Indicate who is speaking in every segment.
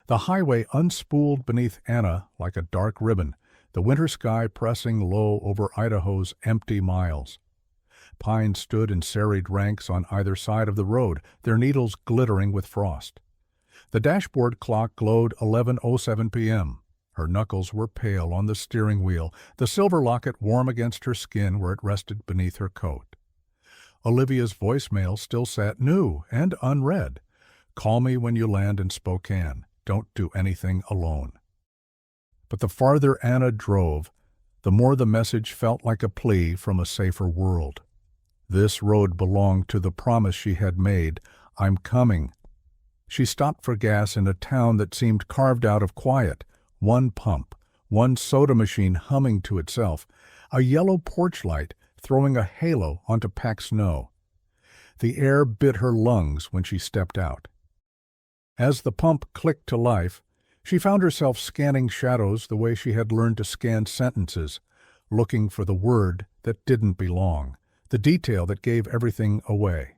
Speaker 1: The highway unspooled beneath Anna like a dark ribbon, the winter sky pressing low over Idaho's empty miles. Pines stood in serried ranks on either side of the road, their needles glittering with frost. The dashboard clock glowed 11:07 p.m. Her knuckles were pale on the steering wheel, the silver locket warm against her skin where it rested beneath her coat. Olivia's voicemail still sat new and unread. "Call me when you land in Spokane. Don't do anything alone." But the farther Anna drove, the more the message felt like a plea from a safer world. This road belonged to the promise she had made, "I'm coming." She stopped for gas in a town that seemed carved out of quiet. One pump, one soda machine humming to itself, a yellow porch light throwing a halo onto packed snow. The air bit her lungs when she stepped out. As the pump clicked to life, she found herself scanning shadows the way she had learned to scan sentences, looking for the word that didn't belong, the detail that gave everything away.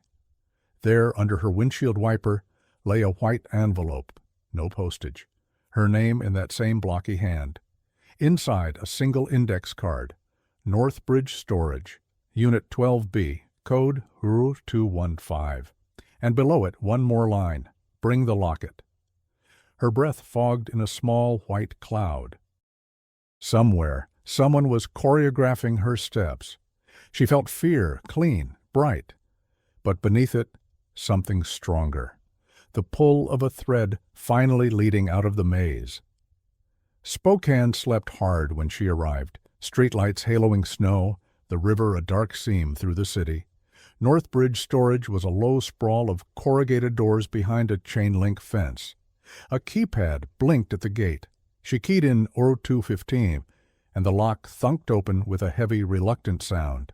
Speaker 1: There, under her windshield wiper, lay a white envelope, no postage, her name in that same blocky hand. Inside, a single index card, Northbridge Storage, Unit 12B, code RU215, and below it one more line, "Bring the locket." Her breath fogged in a small white cloud. Somewhere, someone was choreographing her steps. She felt fear, clean, bright. But beneath it, something stronger. The pull of a thread finally leading out of the maze. Spokane slept hard when she arrived, streetlights haloing snow, the river a dark seam through the city. Northbridge Storage was a low sprawl of corrugated doors behind a chain-link fence. A keypad blinked at the gate. She keyed in OR215, and the lock thunked open with a heavy, reluctant sound.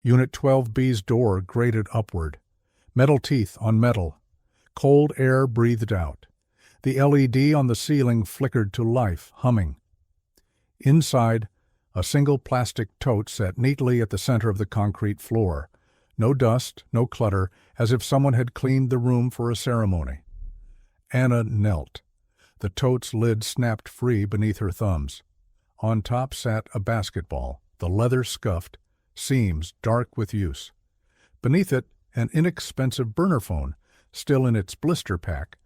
Speaker 1: Unit 12B's door grated upward. Metal teeth on metal. Cold air breathed out. The LED on the ceiling flickered to life, humming. Inside, a single plastic tote sat neatly at the center of the concrete floor. No dust, no clutter, as if someone had cleaned the room for a ceremony. Anna knelt. The tote's lid snapped free beneath her thumbs. On top sat a basketball, the leather scuffed, seams dark with use. Beneath it, an inexpensive burner phone, still in its blister pack,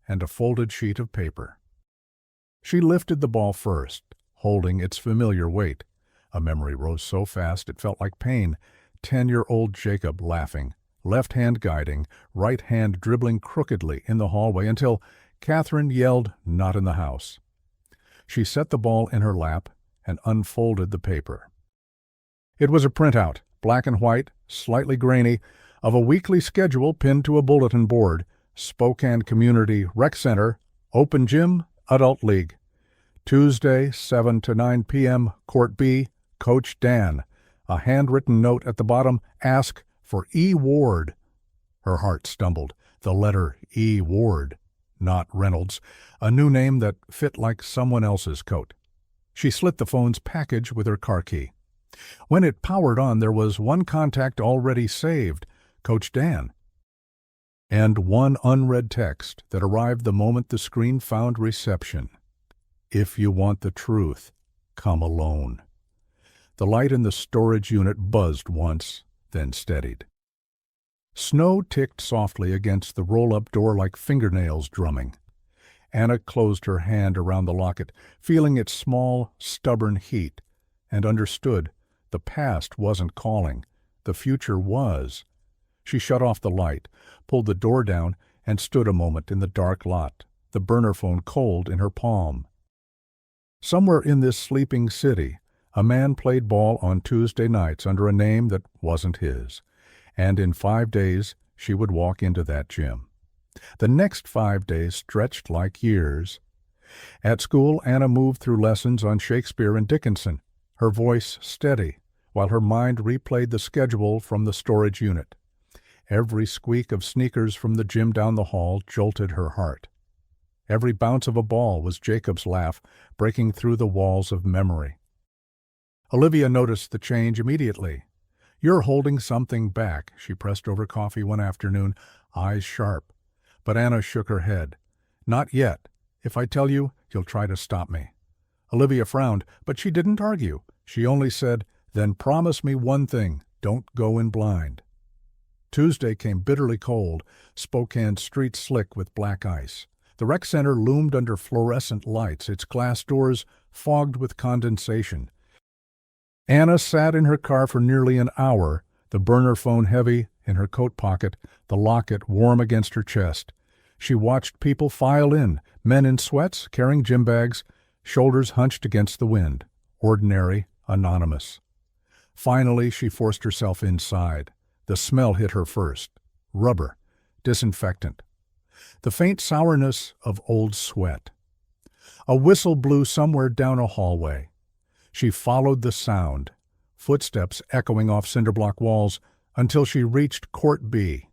Speaker 1: and a folded sheet of paper. She lifted the ball first, holding its familiar weight. A memory rose so fast it felt like pain. 10-year-old Jacob laughing, left hand guiding, right hand dribbling crookedly in the hallway until Catherine yelled, "Not in the house." She set the ball in her lap and unfolded the paper. It was a printout, black and white, slightly grainy, of a weekly schedule pinned to a bulletin board. Spokane Community Rec Center, Open Gym, Adult League. Tuesday, 7 to 9 p.m., Court B, Coach Dan. A handwritten note at the bottom, "Ask for E. Ward." Her heart stumbled. The letter E. Ward, not Reynolds, a new name that fit like someone else's coat. She slit the phone's package with her car key. When it powered on, there was one contact already saved, Coach Dan, and one unread text that arrived the moment the screen found reception. "If you want the truth, come alone." The light in the storage unit buzzed once, then steadied. Snow ticked softly against the roll-up door like fingernails drumming. Anna closed her hand around the locket, feeling its small, stubborn heat, and understood the past wasn't calling. The future was. She shut off the light, pulled the door down, and stood a moment in the dark lot, the burner phone cold in her palm. Somewhere in this sleeping city, a man played ball on Tuesday nights under a name that wasn't his, and in 5 days she would walk into that gym. The next 5 days stretched like years. At school, Anna moved through lessons on Shakespeare and Dickinson, her voice steady, while her mind replayed the schedule from the storage unit. Every squeak of sneakers from the gym down the hall jolted her heart. Every bounce of a ball was Jacob's laugh, breaking through the walls of memory. Olivia noticed the change immediately. "You're holding something back," she pressed over coffee one afternoon, eyes sharp. But Anna shook her head. "Not yet. If I tell you, you'll try to stop me." Olivia frowned, but she didn't argue. She only said, "Then promise me one thing, don't go in blind." Tuesday came bitterly cold, Spokane streets slick with black ice. The rec center loomed under fluorescent lights, its glass doors fogged with condensation. Anna sat in her car for nearly an hour, the burner phone heavy in her coat pocket, the locket warm against her chest. She watched people file in, men in sweats carrying gym bags, shoulders hunched against the wind, ordinary, anonymous. Finally, she forced herself inside. The smell hit her first. Rubber, disinfectant. The faint sourness of old sweat. A whistle blew somewhere down a hallway. She followed the sound, footsteps echoing off cinderblock walls, until she reached Court B.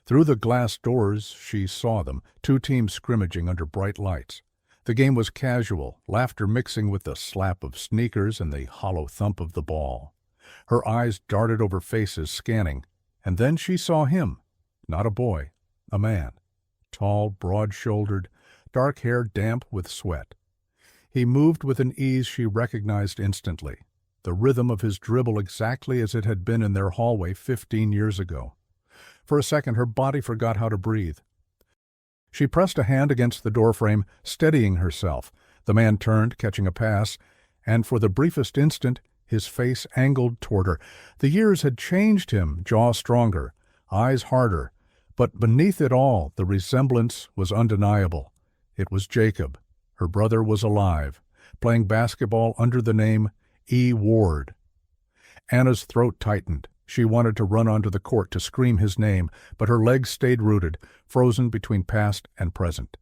Speaker 1: Through the glass doors, she saw them, two teams scrimmaging under bright lights. The game was casual, laughter mixing with the slap of sneakers and the hollow thump of the ball. Her eyes darted over faces, scanning, and then she saw him. Not a boy, a man. Tall, broad-shouldered, dark hair damp with sweat. He moved with an ease she recognized instantly, the rhythm of his dribble exactly as it had been in their hallway 15 years ago. For a second, her body forgot how to breathe. She pressed a hand against the doorframe, steadying herself. The man turned, catching a pass, and for the briefest instant, his face angled toward her. The years had changed him, jaw stronger, eyes harder, but beneath it all, the resemblance was undeniable. It was Jacob. Her brother was alive, playing basketball under the name E. Ward. Anna's throat tightened. She wanted to run onto the court to scream his name, but her legs stayed rooted, frozen between past and present.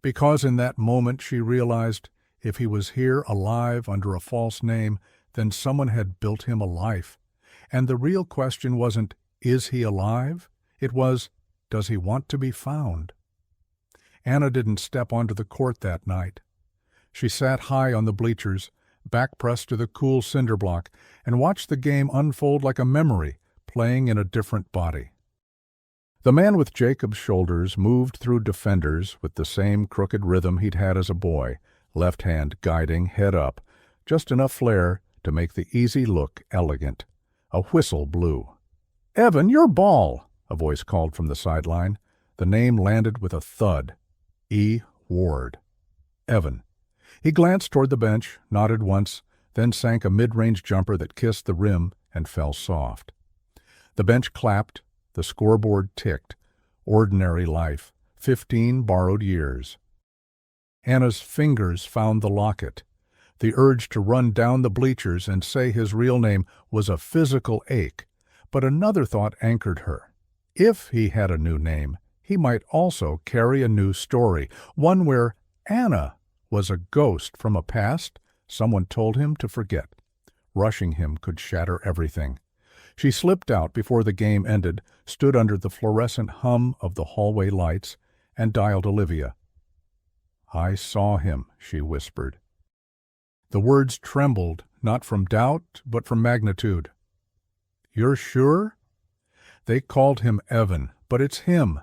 Speaker 1: Because in that moment she realized if he was here alive under a false name, then someone had built him a life. And the real question wasn't, is he alive? It was, does he want to be found? Anna didn't step onto the court that night. She sat high on the bleachers, back pressed to the cool cinder block, and watched the game unfold like a memory, playing in a different body. The man with Jacob's shoulders moved through defenders with the same crooked rhythm he'd had as a boy, left hand guiding, head up, just enough flair to make the easy look elegant. A whistle blew. "Evan, your ball!" a voice called from the sideline. The name landed with a thud. E. Ward. Evan. He glanced toward the bench, nodded once, then sank a mid-range jumper that kissed the rim and fell soft. The bench clapped, the scoreboard ticked. Ordinary life, 15 borrowed years. Anna's fingers found the locket. The urge to run down the bleachers and say his real name was a physical ache, but another thought anchored her. If he had a new name, he might also carry a new story, one where Anna was a ghost from a past someone told him to forget. Rushing him could shatter everything. She slipped out before the game ended, stood under the fluorescent hum of the hallway lights, and dialed Olivia. "I saw him," she whispered. The words trembled, not from doubt, but from magnitude. "You're sure?" "They called him Evan, but it's him."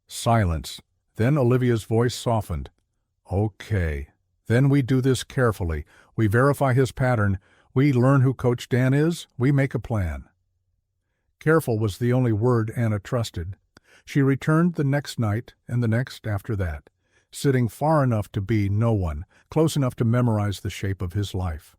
Speaker 1: Silence. Then Olivia's voice softened. "Okay. Then we do this carefully. We verify his pattern. We learn who Coach Dan is. We make a plan." Careful was the only word Anna trusted. She returned the next night and the next after that, sitting far enough to be no one, close enough to memorize the shape of his life.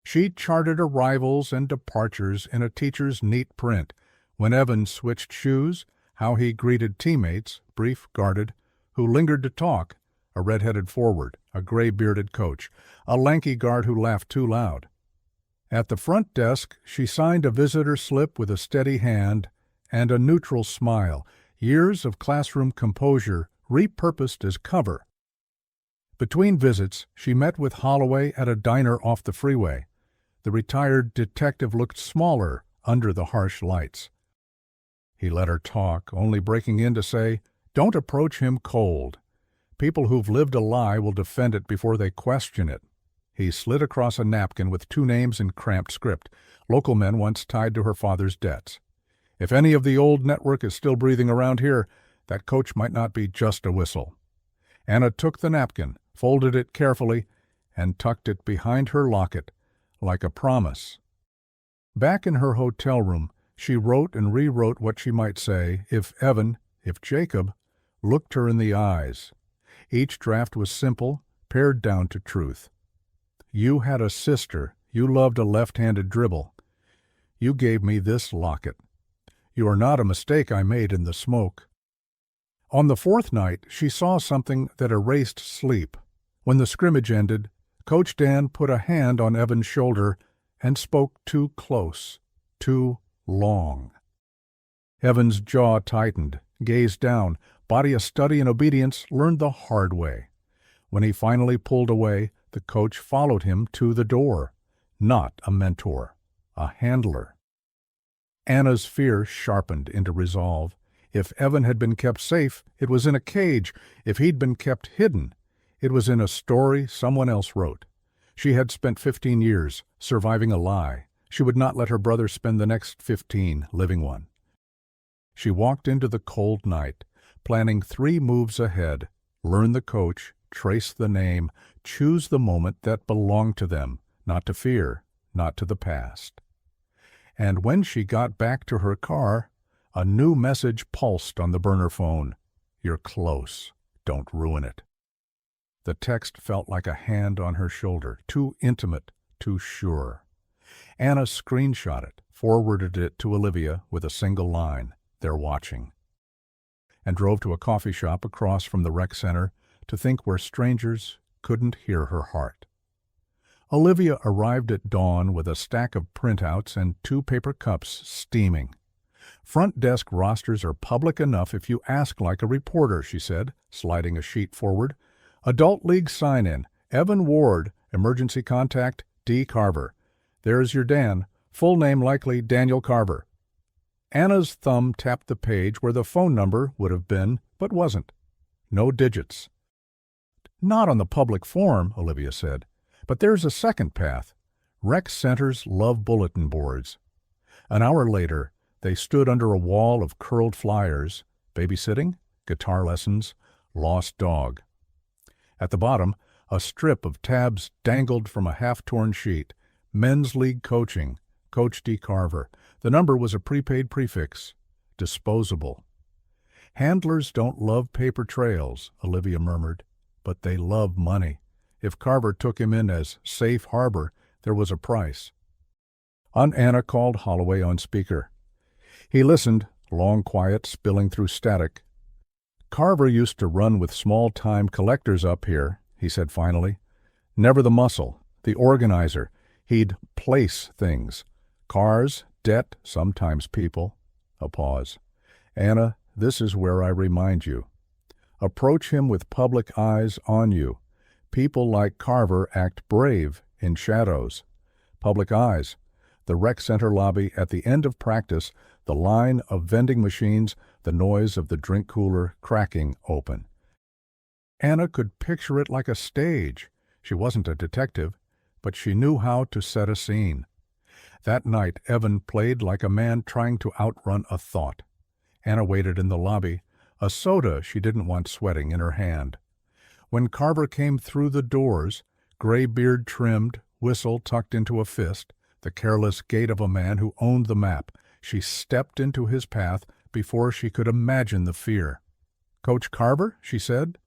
Speaker 1: She charted arrivals and departures in a teacher's neat print. When Evan switched shoes, how he greeted teammates, brief, guarded, who lingered to talk, a red-headed forward, a gray-bearded coach, a lanky guard who laughed too loud. At the front desk, she signed a visitor slip with a steady hand and a neutral smile, years of classroom composure repurposed as cover. Between visits, she met with Holloway at a diner off the freeway. The retired detective looked smaller under the harsh lights. He let her talk, only breaking in to say, "Don't approach him cold. People who've lived a lie will defend it before they question it." He slid across a napkin with two names in cramped script, local men once tied to her father's debts. If any of the old network is still breathing around here, that coach might not be just a whistle. Anna took the napkin, folded it carefully, and tucked it behind her locket, like a promise. Back in her hotel room, she wrote and rewrote what she might say if Jacob, looked her in the eyes. Each draft was simple, pared down to truth. You had a sister. You loved a left-handed dribble. You gave me this locket. You are not a mistake I made in the smoke. On the fourth night, she saw something that erased sleep. When the scrimmage ended, Coach Dan put a hand on Evan's shoulder and spoke too close, too long. Evan's jaw tightened, gazed down, body a study in obedience, learned the hard way. When he finally pulled away, the coach followed him to the door. Not a mentor, a handler. Anna's fear sharpened into resolve. If Evan had been kept safe, it was in a cage. If he'd been kept hidden, it was in a story someone else wrote. She had spent 15 years surviving a lie. She would not let her brother spend the next 15 living one. She walked into the cold night, planning 3 moves ahead: learn the coach, trace the name, choose the moment that belonged to them, not to fear, not to the past. And when she got back to her car, a new message pulsed on the burner phone. You're close. Don't ruin it. The text felt like a hand on her shoulder, too intimate, too sure. Anna screenshot it, forwarded it to Olivia with a single line, "They're watching," and drove to a coffee shop across from the rec center to think where strangers couldn't hear her heart. Olivia arrived at dawn with a stack of printouts and 2 paper cups steaming. "Front desk rosters are public enough if you ask like a reporter," she said, sliding a sheet forward. "Adult League sign-in, Evan Ward, emergency contact, D. Carver. There's your Dan, full name likely Daniel Carver." Anna's thumb tapped the page where the phone number would have been, but wasn't. No digits. "Not on the public form," Olivia said. "But there's a second path. Rec centers love bulletin boards." An hour later, they stood under a wall of curled flyers: babysitting, guitar lessons, lost dog. At the bottom, a strip of tabs dangled from a half-torn sheet: Men's League Coaching, Coach D. Carver. The number was a prepaid prefix: disposable. "Handlers don't love paper trails," Olivia murmured, "but they love money. If Carver took him in as safe harbor, there was a price." Aunt Anna called Holloway on speaker. He listened, long quiet, spilling through static. "Carver used to run with small-time collectors up here," he said finally. "Never the muscle, the organizer. He'd place things. Cars, debt, sometimes people." A pause. "Anna, this is where I remind you. Approach him with public eyes on you. People like Carver act brave in shadows. Public eyes. The rec center lobby at the end of practice, the line of vending machines, the noise of the drink cooler cracking open." Anna could picture it like a stage. She wasn't a detective, but she knew how to set a scene. That night, Evan played like a man trying to outrun a thought. Anna waited in the lobby, a soda she didn't want sweating in her hand. When Carver came through the doors, gray beard trimmed, whistle tucked into a fist, the careless gait of a man who owned the map, she stepped into his path before she could imagine the fear. "Coach Carver?" she said.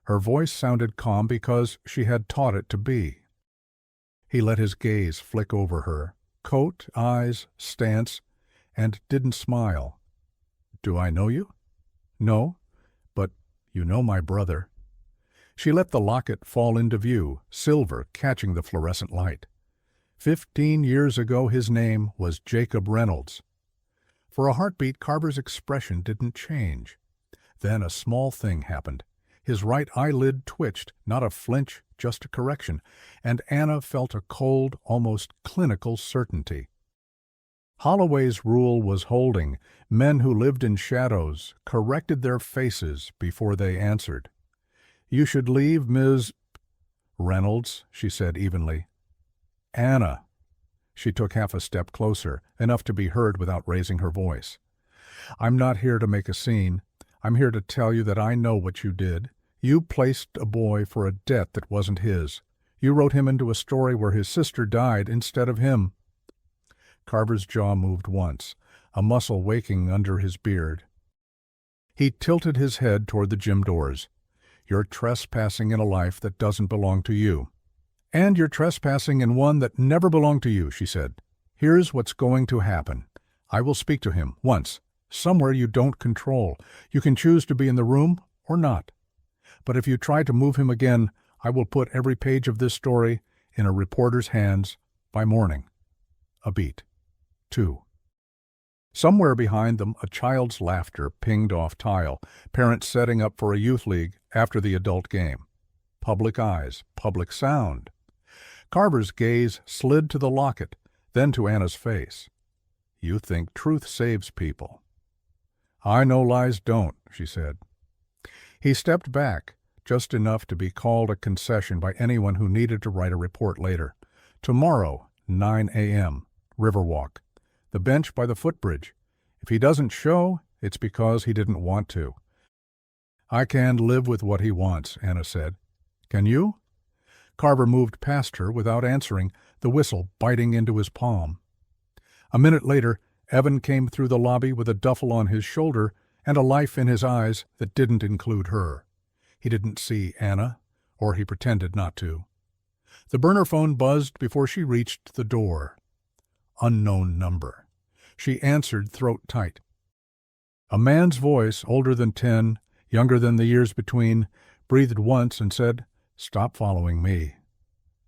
Speaker 1: Her voice sounded calm because she had taught it to be. He let his gaze flick over her, coat, eyes, stance, and didn't smile. "Do I know you?" "No, but you know my brother." She let the locket fall into view, silver catching the fluorescent light. 15 years ago his name was Jacob Reynolds. For a heartbeat, Carver's expression didn't change. Then a small thing happened. His right eyelid twitched, not a flinch, just a correction, and Anna felt a cold, almost clinical certainty. Holloway's rule was holding. Men who lived in shadows corrected their faces before they answered. "You should leave, Ms. Reynolds," she said evenly. "Anna." She took half a step closer, enough to be heard without raising her voice. "I'm not here to make a scene. I'm here to tell you that I know what you did. You placed a boy for a debt that wasn't his. You wrote him into a story where his sister died instead of him." Carver's jaw moved once, a muscle waking under his beard. He tilted his head toward the gym doors. "You're trespassing in a life that doesn't belong to you." "And you're trespassing in one that never belonged to you," she said. "Here's what's going to happen. I will speak to him, once, somewhere you don't control. You can choose to be in the room or not. But if you try to move him again, I will put every page of this story in a reporter's hands by morning." A beat. 2. Somewhere behind them, a child's laughter pinged off tile, parents setting up for a youth league after the adult game. Public eyes, public sound. Carver's gaze slid to the locket, then to Anna's face. "You think truth saves people." "I know lies don't," she said. He stepped back, just enough to be called a concession by anyone who needed to write a report later. Tomorrow, 9 a.m., Riverwalk. The bench by the footbridge. If he doesn't show, it's because he didn't want to. "I can live with what he wants," Anna said. "Can you?" Carver moved past her without answering, the whistle biting into his palm. A minute later, Evan came through the lobby with a duffel on his shoulder and a life in his eyes that didn't include her. He didn't see Anna, or he pretended not to. The burner phone buzzed before she reached the door. Unknown number. She answered, throat tight. A man's voice, older than 10, younger than the years between, breathed once and said, "Stop following me."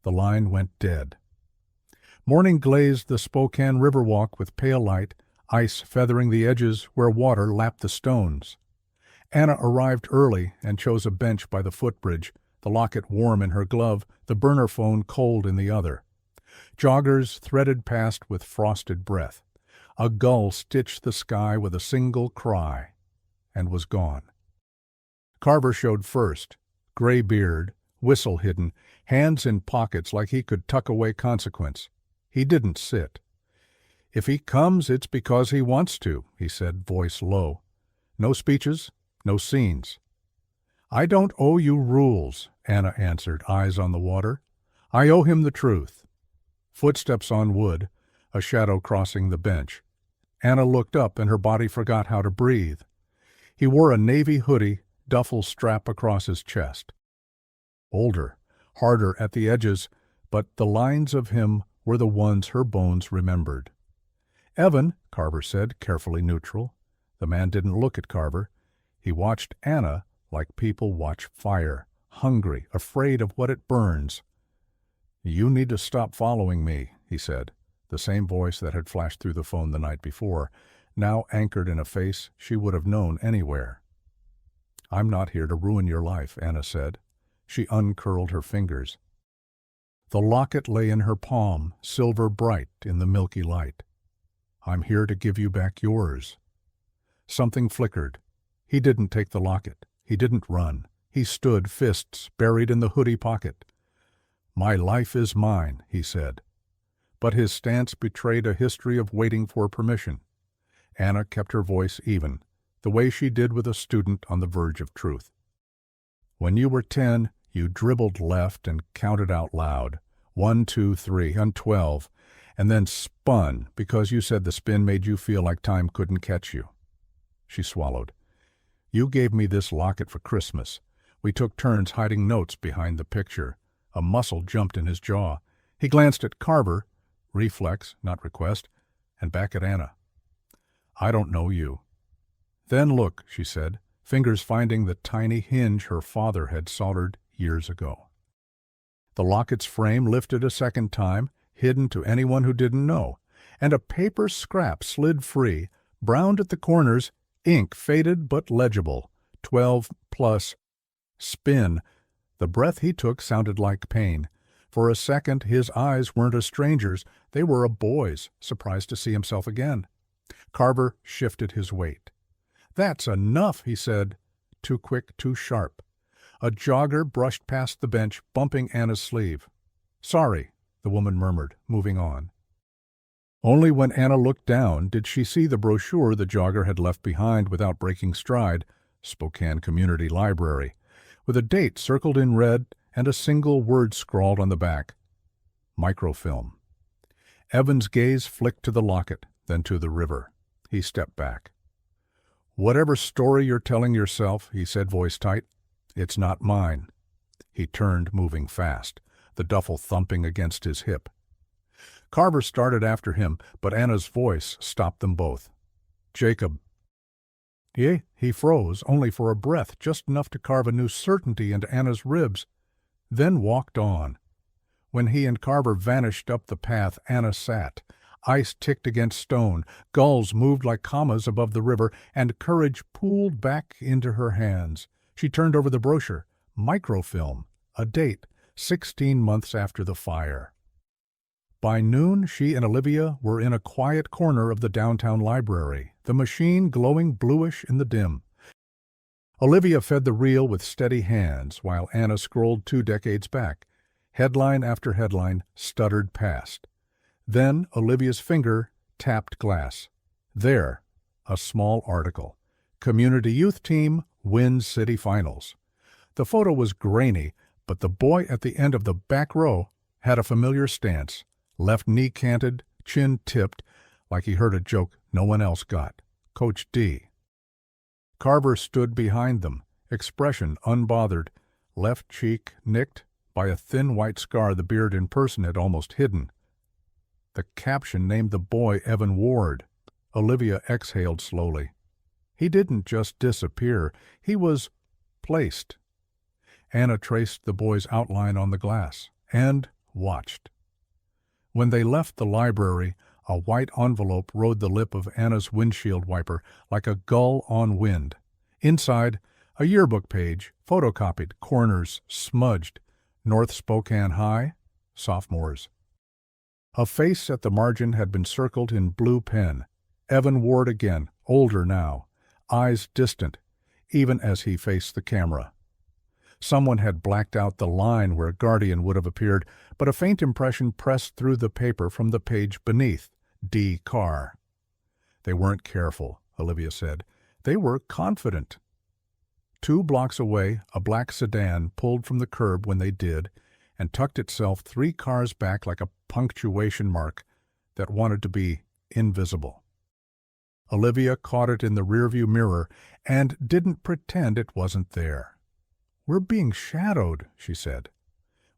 Speaker 1: The line went dead. Morning glazed the Spokane Riverwalk with pale light, ice feathering the edges where water lapped the stones. Anna arrived early and chose a bench by the footbridge, the locket warm in her glove, the burner phone cold in the other. Joggers threaded past with frosted breath. A gull stitched the sky with a single cry, and was gone. Carver showed first, gray beard, whistle hidden, hands in pockets like he could tuck away consequence. He didn't sit. "If he comes, it's because he wants to," he said, voice low. "No speeches, no scenes." "I don't owe you rules," Anna answered, eyes on the water. "I owe him the truth." Footsteps on wood, a shadow crossing the bench. Anna looked up and her body forgot how to breathe. He wore a navy hoodie, duffel strap across his chest. Older, harder at the edges, but the lines of him were the ones her bones remembered. "Evan," Carver said, carefully neutral. The man didn't look at Carver. He watched Anna like people watch fire, hungry, afraid of what it burns. "You need to stop following me," he said, the same voice that had flashed through the phone the night before, now anchored in a face she would have known anywhere. "I'm not here to ruin your life," Anna said. She uncurled her fingers. The locket lay in her palm, silver bright in the milky light. "I'm here to give you back yours." Something flickered. He didn't take the locket. He didn't run. He stood, fists buried in the hoodie pocket. "My life is mine," he said. But his stance betrayed a history of waiting for permission. Anna kept her voice even, the way she did with a student on the verge of truth. "When you were 10, you dribbled left and counted out loud. 1, 2, 3, and 12, and then spun because you said the spin made you feel like time couldn't catch you." She swallowed. "You gave me this locket for Christmas. We took turns hiding notes behind the picture." A muscle jumped in his jaw. He glanced at Carver, reflex, not request, and back at Anna. "I don't know you." "Then look," she said, fingers finding the tiny hinge her father had soldered years ago. The locket's frame lifted a second time, hidden to anyone who didn't know, and a paper scrap slid free, browned at the corners, ink faded but legible. 12 plus. Spin. The breath he took sounded like pain. For a second his eyes weren't a stranger's, they were a boy's, surprised to see himself again. Carver shifted his weight. "That's enough," he said. Too quick, too sharp. A jogger brushed past the bench, bumping Anna's sleeve. "Sorry," the woman murmured, moving on. Only when Anna looked down did she see the brochure the jogger had left behind without breaking stride, Spokane Community Library, with a date circled in red and a single word scrawled on the back. Microfilm. Evan's gaze flicked to the locket, then to the river. He stepped back. "Whatever story you're telling yourself," he said, voice tight, "it's not mine." He turned, moving fast, the duffel thumping against his hip. Carver started after him, but Anna's voice stopped them both. "Jacob." He froze, only for a breath, just enough to carve a new certainty into Anna's ribs, then walked on. When he and Carver vanished up the path, Anna sat. Ice ticked against stone, gulls moved like commas above the river, and courage pooled back into her hands. She turned over the brochure. Microfilm. A date. 16 months after the fire. By noon, she and Olivia were in a quiet corner of the downtown library, the machine glowing bluish in the dim. Olivia fed the reel with steady hands, while Anna scrolled 2 decades back. Headline after headline stuttered past. Then Olivia's finger tapped glass. There, a small article. Community Youth Team wins city finals. The photo was grainy, but the boy at the end of the back row had a familiar stance, left knee canted, chin tipped, like he heard a joke no one else got. Coach D. Carver stood behind them, expression unbothered, left cheek nicked by a thin white scar the beard in person had almost hidden. The caption named the boy Evan Ward. Olivia exhaled slowly. He didn't just disappear, he was placed. Anna traced the boy's outline on the glass and watched. When they left the library, a white envelope rode the lip of Anna's windshield wiper like a gull on wind. Inside, a yearbook page, photocopied, corners smudged. North Spokane High, sophomores. A face at the margin had been circled in blue pen. Evan Ward again, older now, eyes distant, even as he faced the camera. Someone had blacked out the line where Guardian would have appeared, but a faint impression pressed through the paper from the page beneath. D. Carr. They weren't careful, Olivia said. They were confident. 2 blocks away, a black sedan pulled from the curb when they did, and tucked itself 3 cars back like a punctuation mark that wanted to be invisible. Olivia caught it in the rearview mirror and didn't pretend it wasn't there. "We're being shadowed," she said.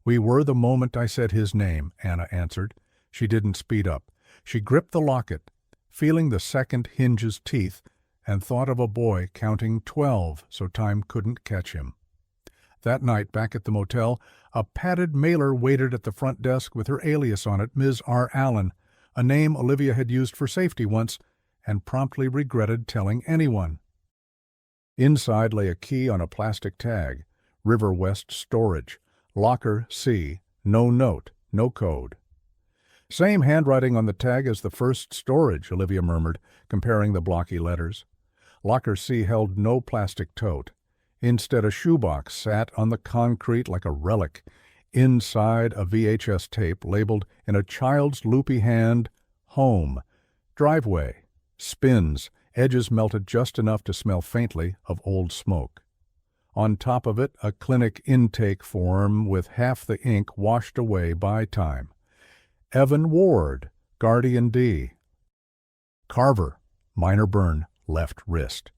Speaker 1: "We were the moment I said his name," Anna answered. She didn't speed up. She gripped the locket, feeling the second hinge's teeth, and thought of a boy counting 12 so time couldn't catch him. That night, back at the motel, a padded mailer waited at the front desk with her alias on it, Ms. R. Allen, a name Olivia had used for safety once and promptly regretted telling anyone. Inside lay a key on a plastic tag, River West Storage, Locker C, no note, no code. "Same handwriting on the tag as the first storage," Olivia murmured, comparing the blocky letters. Locker C held no plastic tote. Instead, a shoebox sat on the concrete like a relic. Inside, a VHS tape labeled in a child's loopy hand, "Home." Driveway. Spins, edges melted just enough to smell faintly of old smoke. On top of it, a clinic intake form with half the ink washed away by time. Evan Ward, Guardian D. Carver, minor burn, left wrist.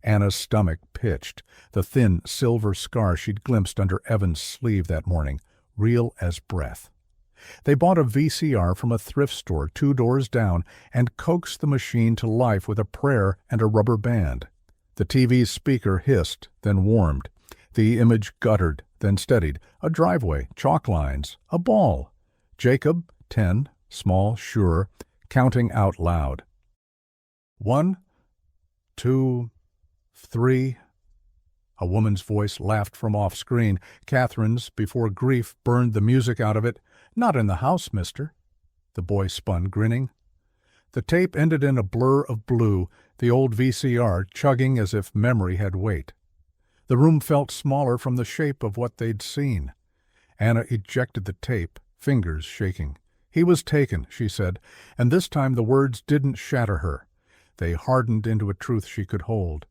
Speaker 1: Anna's stomach pitched, the thin silver scar she'd glimpsed under Evan's sleeve that morning, real as breath. They bought a VCR from a thrift store 2 doors down and coaxed the machine to life with a prayer and a rubber band. The TV's speaker hissed, then warmed. The image guttered, then steadied. A driveway, chalk lines, a ball. Jacob, 10, small, sure, counting out loud. 1, 2, 3. A woman's voice laughed from off-screen. Catherine's, before grief burned the music out of it. "Not in the house, mister." The boy spun, grinning. The tape ended in a blur of blue, the old VCR chugging as if memory had weight. The room felt smaller from the shape of what they'd seen. Anna ejected the tape, fingers shaking. "He was taken," she said, and this time the words didn't shatter her. They hardened into a truth she could hold.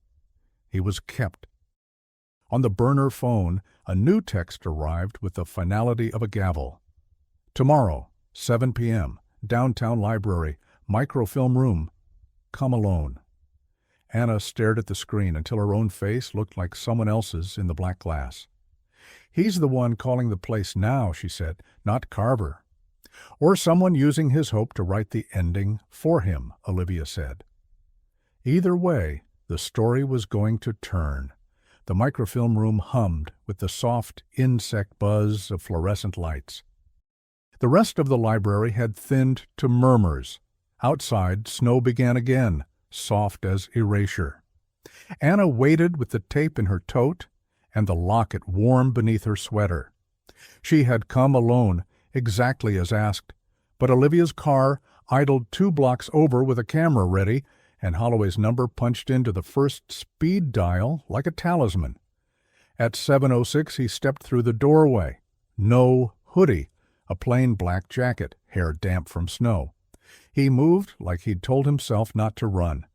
Speaker 1: He was kept. On the burner phone, a new text arrived with the finality of a gavel. Tomorrow, 7 p.m., downtown library, microfilm room. Come alone. Anna stared at the screen until her own face looked like someone else's in the black glass. He's the one calling the place now, she said, not Carver. Or someone using his hope to write the ending for him, Olivia said. Either way, the story was going to turn. The microfilm room hummed with the soft insect buzz of fluorescent lights. The rest of the library had thinned to murmurs. Outside, snow began again, soft as erasure. Anna waited with the tape in her tote and the locket warm beneath her sweater. She had come alone, exactly as asked, but Olivia's car idled 2 blocks over with a camera ready and Holloway's number punched into the first speed dial like a talisman. At 7:06 he stepped through the doorway. No hoodie, a plain black jacket, hair damp from snow. He moved like he'd told himself not to run.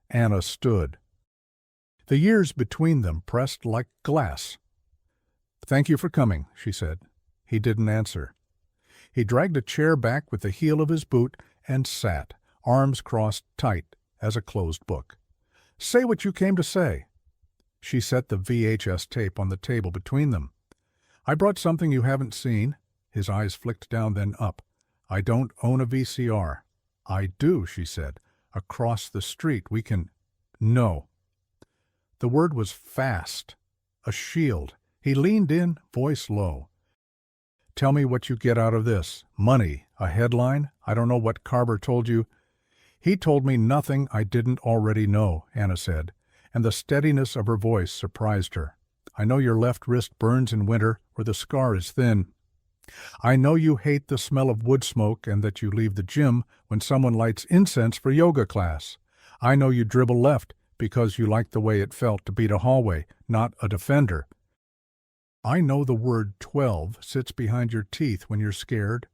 Speaker 1: Anna stood. The years between them pressed like glass. "Thank you for coming," she said. He didn't answer. He dragged a chair back with the heel of his boot and sat, arms crossed tight as a closed book. "Say what you came to say." She set the VHS tape on the table between them. "I brought something you haven't seen." His eyes flicked down, then up. "I don't own a VCR." "I do," she said. "Across the street. We can—" "No." The word was fast. A shield. He leaned in, voice low. "Tell me what you get out of this. Money. A headline? I don't know what Carver told you." "He told me nothing I didn't already know," Anna said, and the steadiness of her voice surprised her. "I know your left wrist burns in winter where the scar is thin. I know you hate the smell of wood smoke and that you leave the gym when someone lights incense for yoga class. I know you dribble left because you like the way it felt to beat a hallway, not a defender. I know the word 12 sits behind your teeth when you're scared."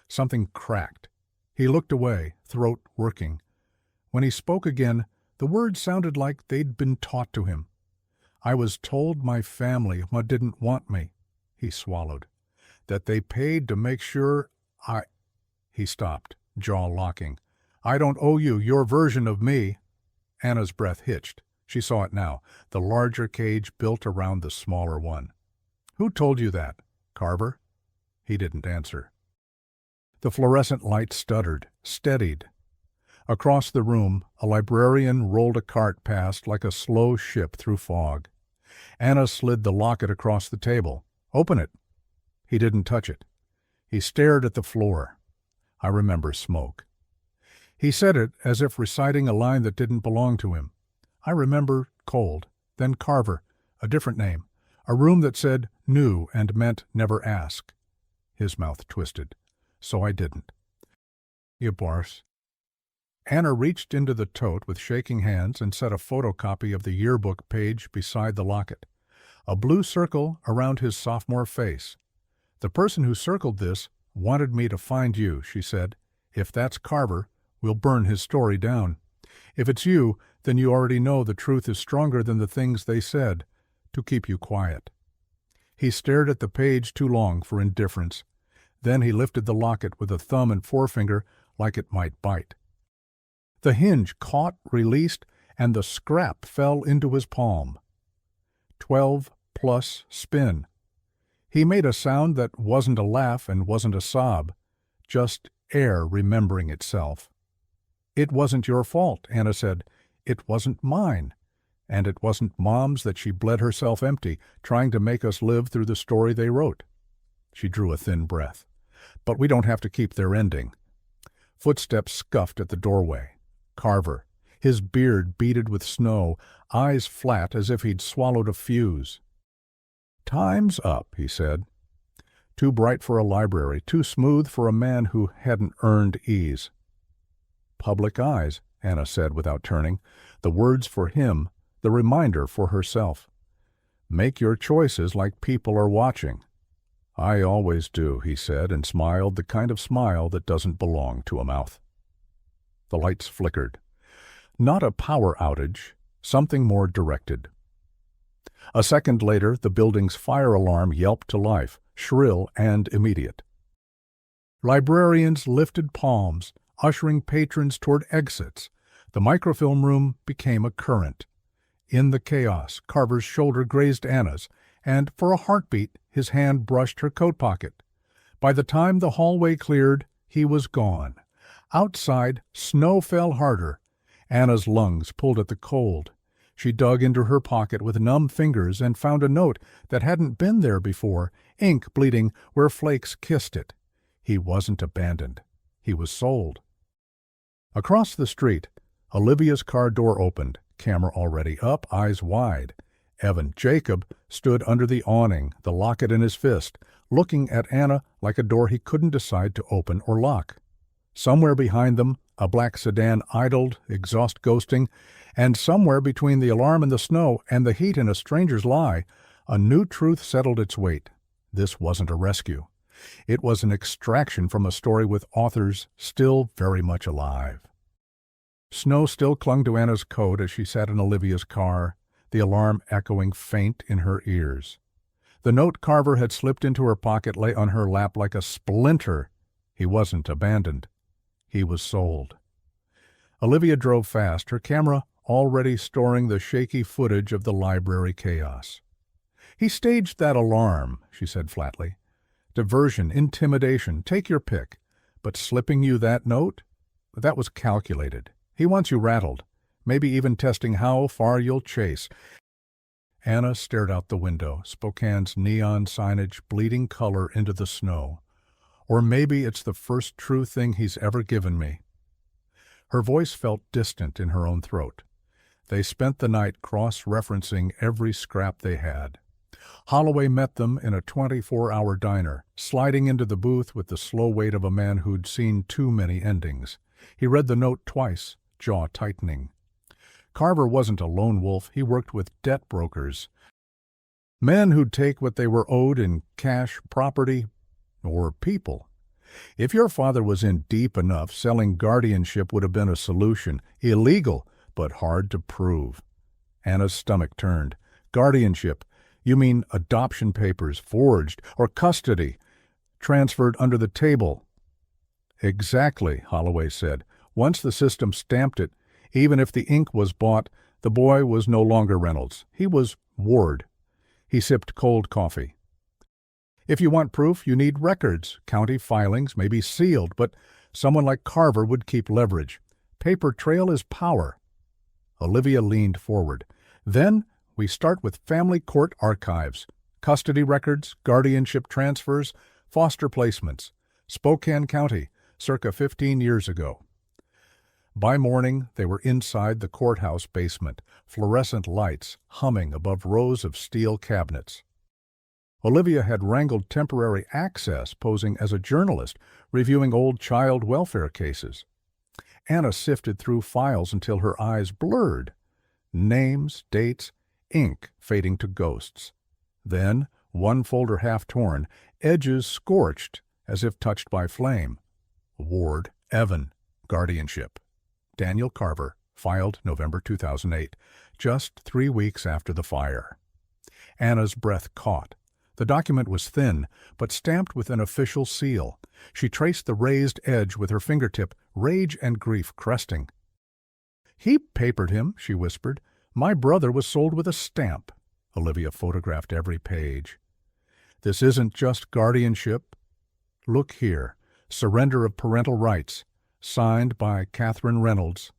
Speaker 1: Something cracked. He looked away, throat working. When he spoke again, the words sounded like they'd been taught to him. "I was told my family didn't want me." He swallowed. "That they paid to make sure I—" He stopped, jaw locking. "I don't owe you your version of me." Anna's breath hitched. She saw it now, the larger cage built around the smaller one. "Who told you that? Carver?" He didn't answer. The fluorescent light stuttered, steadied. Across the room, a librarian rolled a cart past like a slow ship through fog. Anna slid the locket across the table. "Open it." He didn't touch it. He stared at the floor. "I remember smoke." He said it as if reciting a line that didn't belong to him. "I remember cold, then Carver, a different name, a room that said new and meant never ask." His mouth twisted. "So I didn't." "You bars." Anna reached into the tote with shaking hands and set a photocopy of the yearbook page beside the locket. A blue circle around his sophomore face. "The person who circled this wanted me to find you," she said. "If that's Carver, we'll burn his story down. If it's you, then you already know the truth is stronger than the things they said, to keep you quiet." He stared at the page too long for indifference. Then he lifted the locket with a thumb and forefinger like it might bite. The hinge caught, released, and the scrap fell into his palm. 12 plus spin. He made a sound that wasn't a laugh and wasn't a sob, just air remembering itself. "It wasn't your fault," Anna said. "It wasn't mine. And it wasn't Mom's that she bled herself empty, trying to make us live through the story they wrote." She drew a thin breath. "But we don't have to keep their ending." Footsteps scuffed at the doorway. Carver, his beard beaded with snow, eyes flat as if he'd swallowed a fuse. "Time's up," he said. Too bright for a library, too smooth for a man who hadn't earned ease. "Public eyes," Anna said without turning, the words for him, the reminder for herself. "Make your choices like people are watching." "I always do," he said, and smiled the kind of smile that doesn't belong to a mouth. The lights flickered. Not a power outage, something more directed. A second later, the building's fire alarm yelped to life, shrill and immediate. Librarians lifted palms, ushering patrons toward exits. The microfilm room became a current. In the chaos, Carver's shoulder grazed Anna's, and for a heartbeat, his hand brushed her coat pocket. By the time the hallway cleared, he was gone. Outside, snow fell harder. Anna's lungs pulled at the cold. She dug into her pocket with numb fingers and found a note that hadn't been there before, ink bleeding where flakes kissed it. He wasn't abandoned. He was sold. Across the street, Olivia's car door opened, camera already up, eyes wide. Evan Jacob stood under the awning, the locket in his fist, looking at Anna like a door he couldn't decide to open or lock. Somewhere behind them, a black sedan idled, exhaust ghosting, and somewhere between the alarm in the snow and the heat in a stranger's lie, a new truth settled its weight. This wasn't a rescue. It was an extraction from a story with authors still very much alive. Snow still clung to Anna's coat as she sat in Olivia's car, the alarm echoing faint in her ears. The note Carver had slipped into her pocket lay on her lap like a splinter. He wasn't abandoned. He was sold. Olivia drove fast, her camera already storing the shaky footage of the library chaos. "He staged that alarm," she said flatly. "Diversion, intimidation, take your pick. But slipping you that note? That was calculated. He wants you rattled, maybe even testing how far you'll chase." Anna stared out the window, Spokane's neon signage bleeding color into the snow. "Or maybe it's the first true thing he's ever given me." Her voice felt distant in her own throat. They spent the night cross-referencing every scrap they had. Holloway met them in a 24-hour diner, sliding into the booth with the slow weight of a man who'd seen too many endings. He read the note twice, jaw tightening. Carver wasn't a lone wolf. He worked with debt brokers, men who'd take what they were owed in cash, property, or people. If your father was in deep enough, selling guardianship would have been a solution. Illegal, but hard to prove. Anna's stomach turned. Guardianship? You mean adoption papers forged, or custody transferred under the table? Exactly, Holloway said. Once the system stamped it, even if the ink was bought, the boy was no longer Reynolds. He was Ward. He sipped cold coffee. If you want proof, you need records, county filings, maybe sealed, but someone like Carver would keep leverage. Paper trail is power. Olivia leaned forward. Then we start with family court archives, custody records, guardianship transfers, foster placements. Spokane County, circa 15 years ago. By morning, they were inside the courthouse basement, fluorescent lights humming above rows of steel cabinets. Olivia had wrangled temporary access, posing as a journalist, reviewing old child welfare cases. Anna sifted through files until her eyes blurred. Names, dates, ink fading to ghosts. Then, one folder half torn, edges scorched as if touched by flame. Ward, Evan, guardianship. Daniel Carver, filed November 2008, just 3 weeks after the fire. Anna's breath caught. The document was thin, but stamped with an official seal. She traced the raised edge with her fingertip, rage and grief cresting. "He papered him," she whispered. "My brother was sold with a stamp." Olivia photographed every page. "This isn't just guardianship. Look here. Surrender of parental rights. Signed by Catherine Reynolds."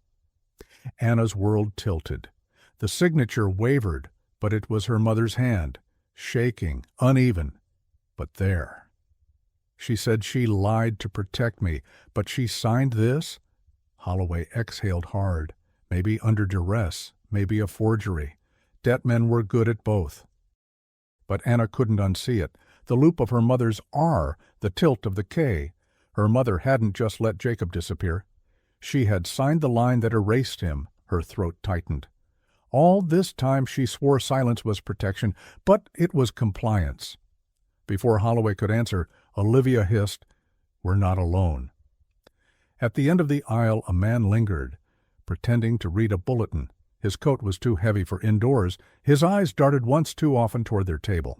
Speaker 1: Anna's world tilted. The signature wavered, but it was her mother's hand, shaking, uneven, but there. She said she lied to protect me, but she signed this? Holloway exhaled hard, maybe under duress, maybe a forgery. Debt men were good at both. But Anna couldn't unsee it. The loop of her mother's R, the tilt of the K. Her mother hadn't just let Jacob disappear. She had signed the line that erased him. Her throat tightened. All this time she swore silence was protection, but it was compliance. Before Holloway could answer, Olivia hissed, "We're not alone." At the end of the aisle, a man lingered, pretending to read a bulletin. His coat was too heavy for indoors. His eyes darted once too often toward their table.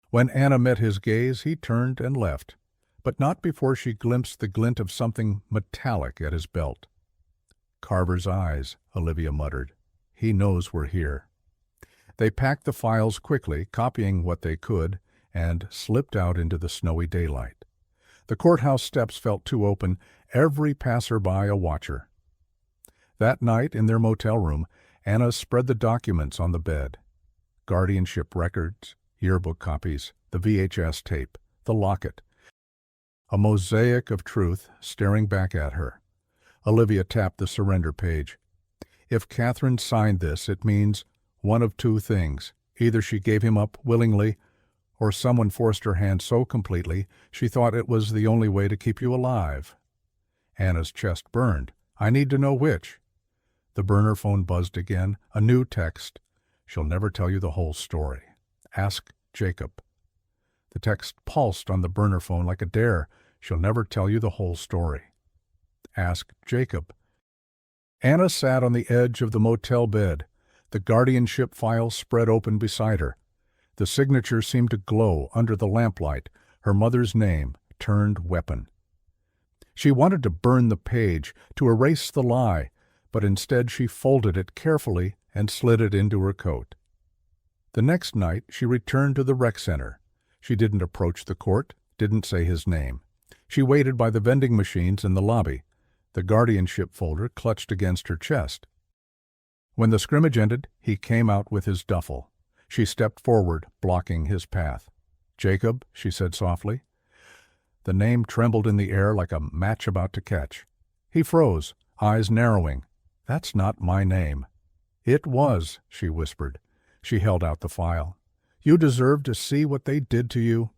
Speaker 1: When Anna met his gaze, he turned and left, but not before she glimpsed the glint of something metallic at his belt. "Carver's eyes," Olivia muttered. "He knows we're here." They packed the files quickly, copying what they could, and slipped out into the snowy daylight. The courthouse steps felt too open, every passer-by a watcher. That night, in their motel room, Anna spread the documents on the bed. Guardianship records, yearbook copies, the VHS tape, the locket. A mosaic of truth staring back at her. Olivia tapped the surrender page. If Catherine signed this, it means one of two things. Either she gave him up willingly, or someone forced her hand so completely she thought it was the only way to keep you alive. Anna's chest burned. "I need to know which." The burner phone buzzed again. A new text. "She'll never tell you the whole story. Ask Jacob." The text pulsed on the burner phone like a dare. "She'll never tell you the whole story. Ask Jacob." Anna sat on the edge of the motel bed, the guardianship file spread open beside her. The signature seemed to glow under the lamplight, her mother's name, turned weapon. She wanted to burn the page, to erase the lie, but instead she folded it carefully and slid it into her coat. The next night she returned to the rec center. She didn't approach the court, didn't say his name. She waited by the vending machines in the lobby, the guardianship folder clutched against her chest. When the scrimmage ended, he came out with his duffel. She stepped forward, blocking his path. "Jacob," she said softly. The name trembled in the air like a match about to catch. He froze, eyes narrowing. "That's not my name." "It was," she whispered. She held out the file. "You deserve to see what they did to you."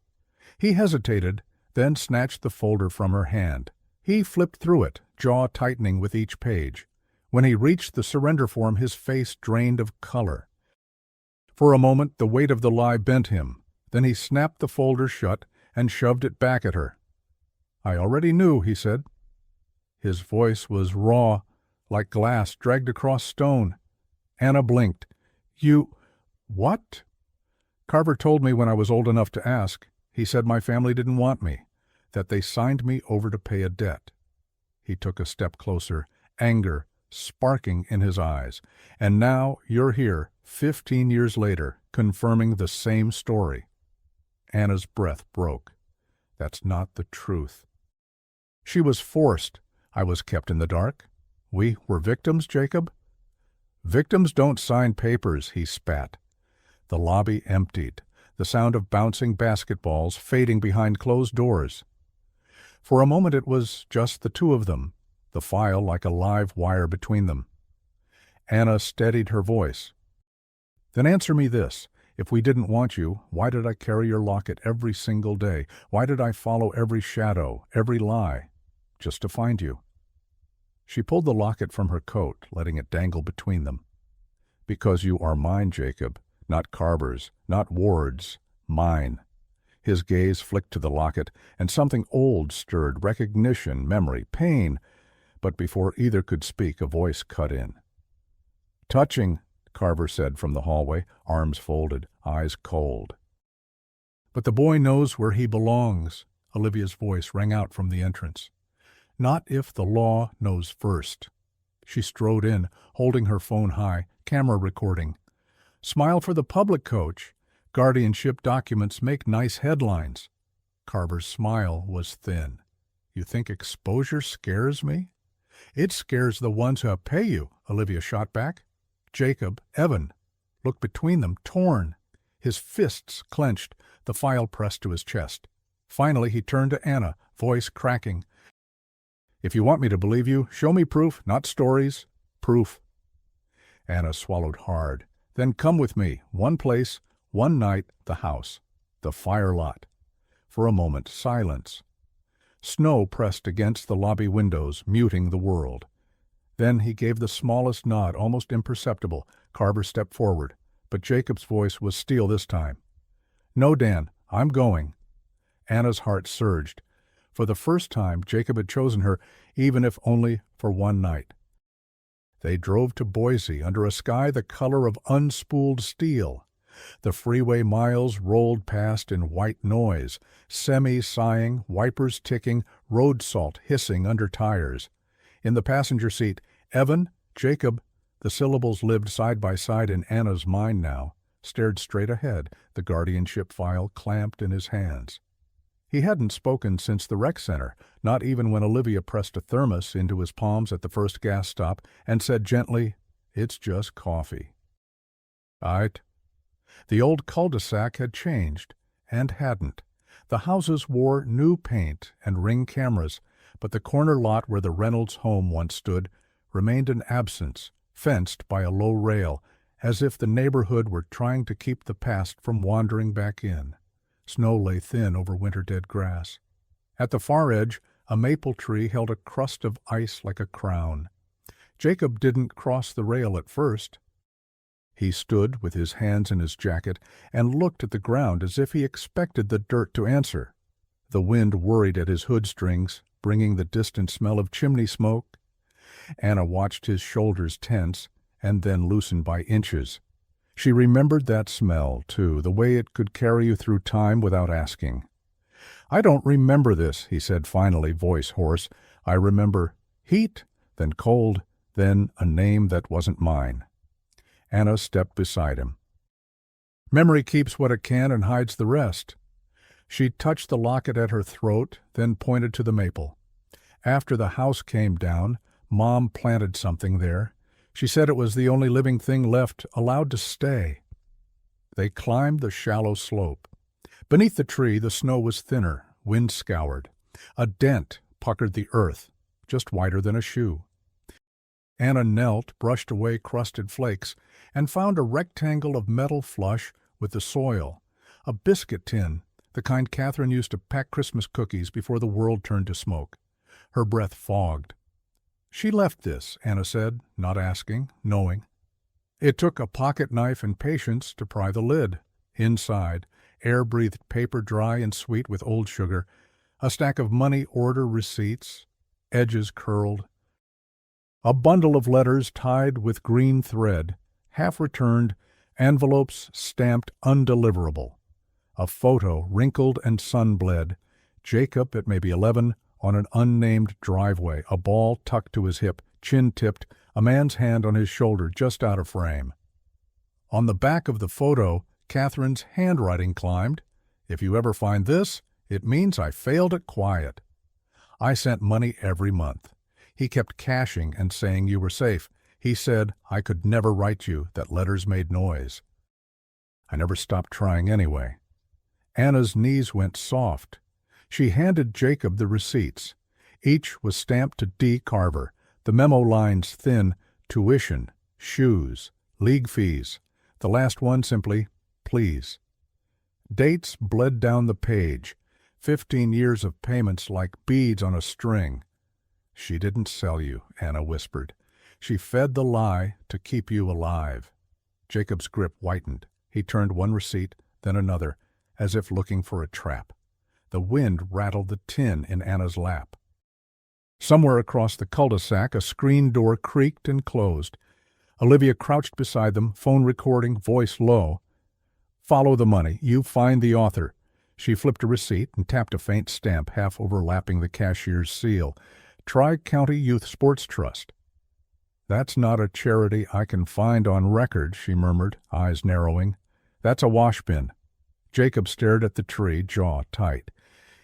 Speaker 1: He hesitated, then snatched the folder from her hand. He flipped through it, jaw tightening with each page. When he reached the surrender form, his face drained of color. For a moment, the weight of the lie bent him. Then he snapped the folder shut and shoved it back at her. "I already knew," he said. His voice was raw, like glass dragged across stone. Anna blinked. "You... what?" "Carver told me when I was old enough to ask. He said my family didn't want me, that they signed me over to pay a debt." He took a step closer, anger sparking in his eyes. "And now you're here, 15 years later, confirming the same story." Anna's breath broke. "That's not the truth." "She was forced. I was kept in the dark. We were victims, Jacob?" "Victims don't sign papers," he spat. The lobby emptied, the sound of bouncing basketballs fading behind closed doors. For a moment it was just the two of them, the file like a live wire between them. Anna steadied her voice. "Then answer me this. If we didn't want you, why did I carry your locket every single day? Why did I follow every shadow, every lie? Just to find you." She pulled the locket from her coat, letting it dangle between them. "Because you are mine, Jacob. Not Carver's, not Ward's. Mine." His gaze flicked to the locket, and something old stirred, recognition, memory, pain. But before either could speak, a voice cut in. "Touching," Carver said from the hallway, arms folded, eyes cold. "But the boy knows where he belongs," Olivia's voice rang out from the entrance. "Not if the law knows first." She strode in, holding her phone high, camera recording. "Smile for the public, Coach. Guardianship documents make nice headlines." Carver's smile was thin. "You think exposure scares me?" "It scares the ones who pay you," Olivia shot back. Jacob, Evan, looked between them, torn. His fists clenched, the file pressed to his chest. Finally he turned to Anna, voice cracking. "If you want me to believe you, show me proof, not stories. Proof." Anna swallowed hard. "Then come with me. One place, one night, the house. The fire lot." For a moment, silence. Snow pressed against the lobby windows, muting the world. Then he gave the smallest nod, almost imperceptible. Carver stepped forward, but Jacob's voice was steel this time. "No, Dan, I'm going." Anna's heart surged. For the first time, Jacob had chosen her, even if only for one night. They drove to Boise under a sky the color of unspooled steel. The freeway miles rolled past in white noise, semi-sighing, wipers ticking, road salt hissing under tires. In the passenger seat, Evan, Jacob, the syllables lived side by side in Anna's mind now, stared straight ahead, the guardianship file clamped in his hands. He hadn't spoken since the rec center, not even when Olivia pressed a thermos into his palms at the first gas stop and said gently, "It's just coffee." "Aight." The old cul-de-sac had changed, and hadn't. The houses wore new paint and ring cameras, but the corner lot where the Reynolds home once stood remained an absence, fenced by a low rail, as if the neighborhood were trying to keep the past from wandering back in. Snow lay thin over winter-dead grass. At the far edge, a maple tree held a crust of ice like a crown. Jacob didn't cross the rail at first. He stood with his hands in his jacket and looked at the ground as if he expected the dirt to answer. The wind worried at his hood strings, bringing the distant smell of chimney smoke. Anna watched his shoulders tense and then loosen by inches. She remembered that smell, too, the way it could carry you through time without asking. "I don't remember this," he said finally, voice hoarse. "I remember heat, then cold, then a name that wasn't mine." Anna stepped beside him. "Memory keeps what it can and hides the rest." She touched the locket at her throat, then pointed to the maple. "After the house came down, Mom planted something there. She said it was the only living thing left allowed to stay." They climbed the shallow slope. Beneath the tree, the snow was thinner, wind-scoured. A dent puckered the earth, just wider than a shoe. Anna knelt, brushed away crusted flakes, and found a rectangle of metal flush with the soil, a biscuit tin, the kind Catherine used to pack Christmas cookies before the world turned to smoke. Her breath fogged. "She left this," Anna said, not asking, knowing. It took a pocket knife and patience to pry the lid. Inside, air-breathed paper dry and sweet with old sugar, a stack of money order receipts, edges curled, a bundle of letters tied with green thread, half returned, envelopes stamped undeliverable, a photo wrinkled and sun-bled, Jacob at maybe 11, on an unnamed driveway, a ball tucked to his hip, chin tipped, a man's hand on his shoulder just out of frame. On the back of the photo, Catherine's handwriting climbed. "If you ever find this, it means I failed at quiet. I sent money every month. He kept cashing and saying you were safe. He said I could never write you, that letters made noise. I never stopped trying anyway." Anna's knees went soft. She handed Jacob the receipts. Each was stamped to D. Carver, the memo lines thin, tuition, shoes, league fees. The last one simply, please. Dates bled down the page, 15 years of payments like beads on a string. "She didn't sell you," Anna whispered. "She fed the lie to keep you alive." Jacob's grip whitened. He turned one receipt, then another, as if looking for a trap. The wind rattled the tin in Anna's lap. Somewhere across the cul-de-sac, a screen door creaked and closed. Olivia crouched beside them, phone recording, voice low. "Follow the money. You find the author." She flipped a receipt and tapped a faint stamp half overlapping the cashier's seal. "Tri-County Youth Sports Trust." "That's not a charity I can find on record," she murmured, eyes narrowing. "That's a wash bin." Jacob stared at the tree, jaw tight.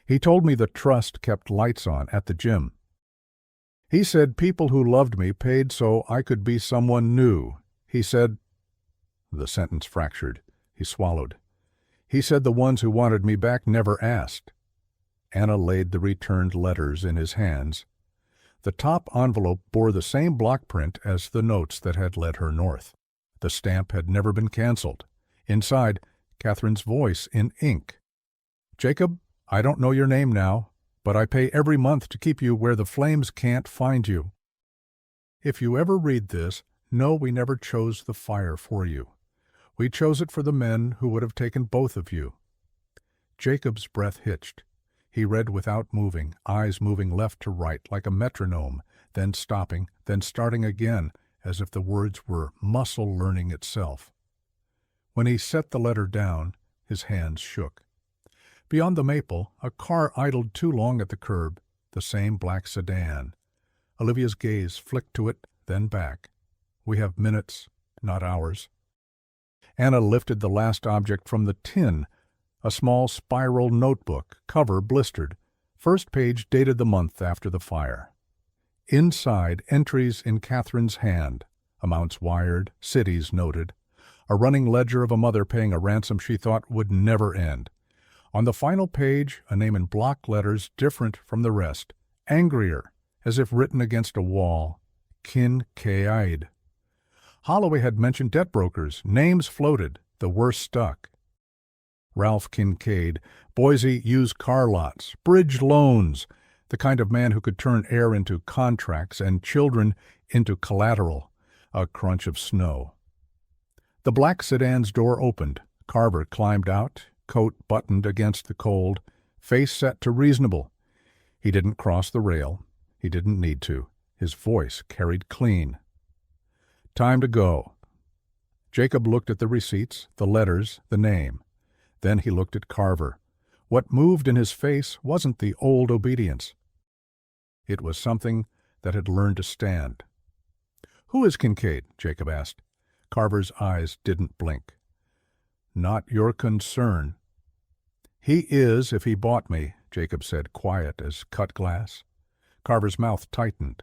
Speaker 1: "He told me the trust kept lights on at the gym. He said people who loved me paid so I could be someone new. He said—" The sentence fractured. He swallowed. "He said the ones who wanted me back never asked." Anna laid the returned letters in his hands. The top envelope bore the same block print as the notes that had led her north. The stamp had never been canceled. Inside, Catherine's voice in ink. "Jacob, I don't know your name now, but I pay every month to keep you where the flames can't find you. If you ever read this, know we never chose the fire for you. We chose it for the men who would have taken both of you." Jacob's breath hitched. He read without moving, eyes moving left to right like a metronome, then stopping, then starting again, as if the words were muscle learning itself. When he set the letter down, his hands shook. Beyond the maple, a car idled too long at the curb, the same black sedan. Olivia's gaze flicked to it, then back. We have minutes, not hours. Anna lifted the last object from the tin, a small spiral notebook, cover blistered. First page dated the month after the fire. Inside, entries in Catherine's hand, amounts wired, cities noted, a running ledger of a mother paying a ransom she thought would never end. On the final page, a name in block letters different from the rest, angrier, as if written against a wall, Kincaid. Holloway had mentioned debt brokers, names floated, the worst stuck. Ralph Kincaid, Boise used car lots, bridge loans, the kind of man who could turn air into contracts and children into collateral, a crunch of snow. The black sedan's door opened. Carver climbed out, coat buttoned against the cold, face set to reasonable. He didn't cross the rail. He didn't need to. His voice carried clean. Time to go. Jacob looked at the receipts, the letters, the name. Then he looked at Carver. What moved in his face wasn't the old obedience. It was something that had learned to stand. "Who is Kincaid?" Jacob asked. Carver's eyes didn't blink. "Not your concern." "He is if he bought me," Jacob said, quiet as cut glass. Carver's mouth tightened.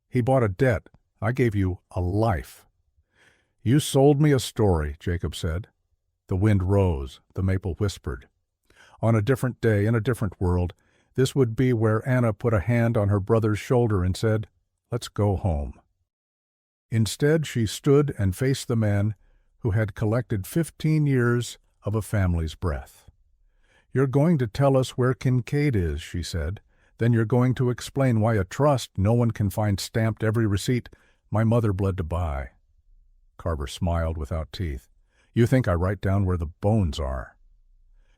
Speaker 1: "He bought a debt. I gave you a life." "You sold me a story," Jacob said. The wind rose, the maple whispered. On a different day, in a different world, this would be where Anna put a hand on her brother's shoulder and said, "Let's go home." Instead, she stood and faced the man who had collected 15 years of a family's breath. "You're going to tell us where Kincaid is," she said. "Then you're going to explain why a trust no one can find stamped every receipt my mother bled to buy." Carver smiled without teeth. "You think I write down where the bones are."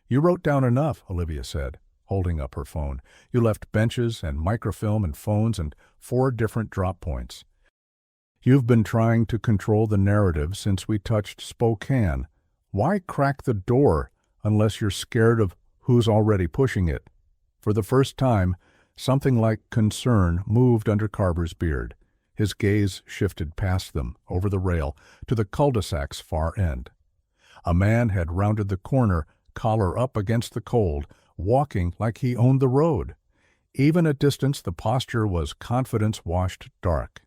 Speaker 1: "You wrote down enough," Olivia said, holding up her phone. "You left benches and microfilm and phones and 4 different drop points. You've been trying to control the narrative since we touched Spokane. Why crack the door unless you're scared of who's already pushing it?" For the first time, something like concern moved under Carver's beard. His gaze shifted past them, over the rail, to the cul-de-sac's far end. A man had rounded the corner, collar up against the cold, walking like he owned the road. Even at distance, the posture was confidence-washed dark.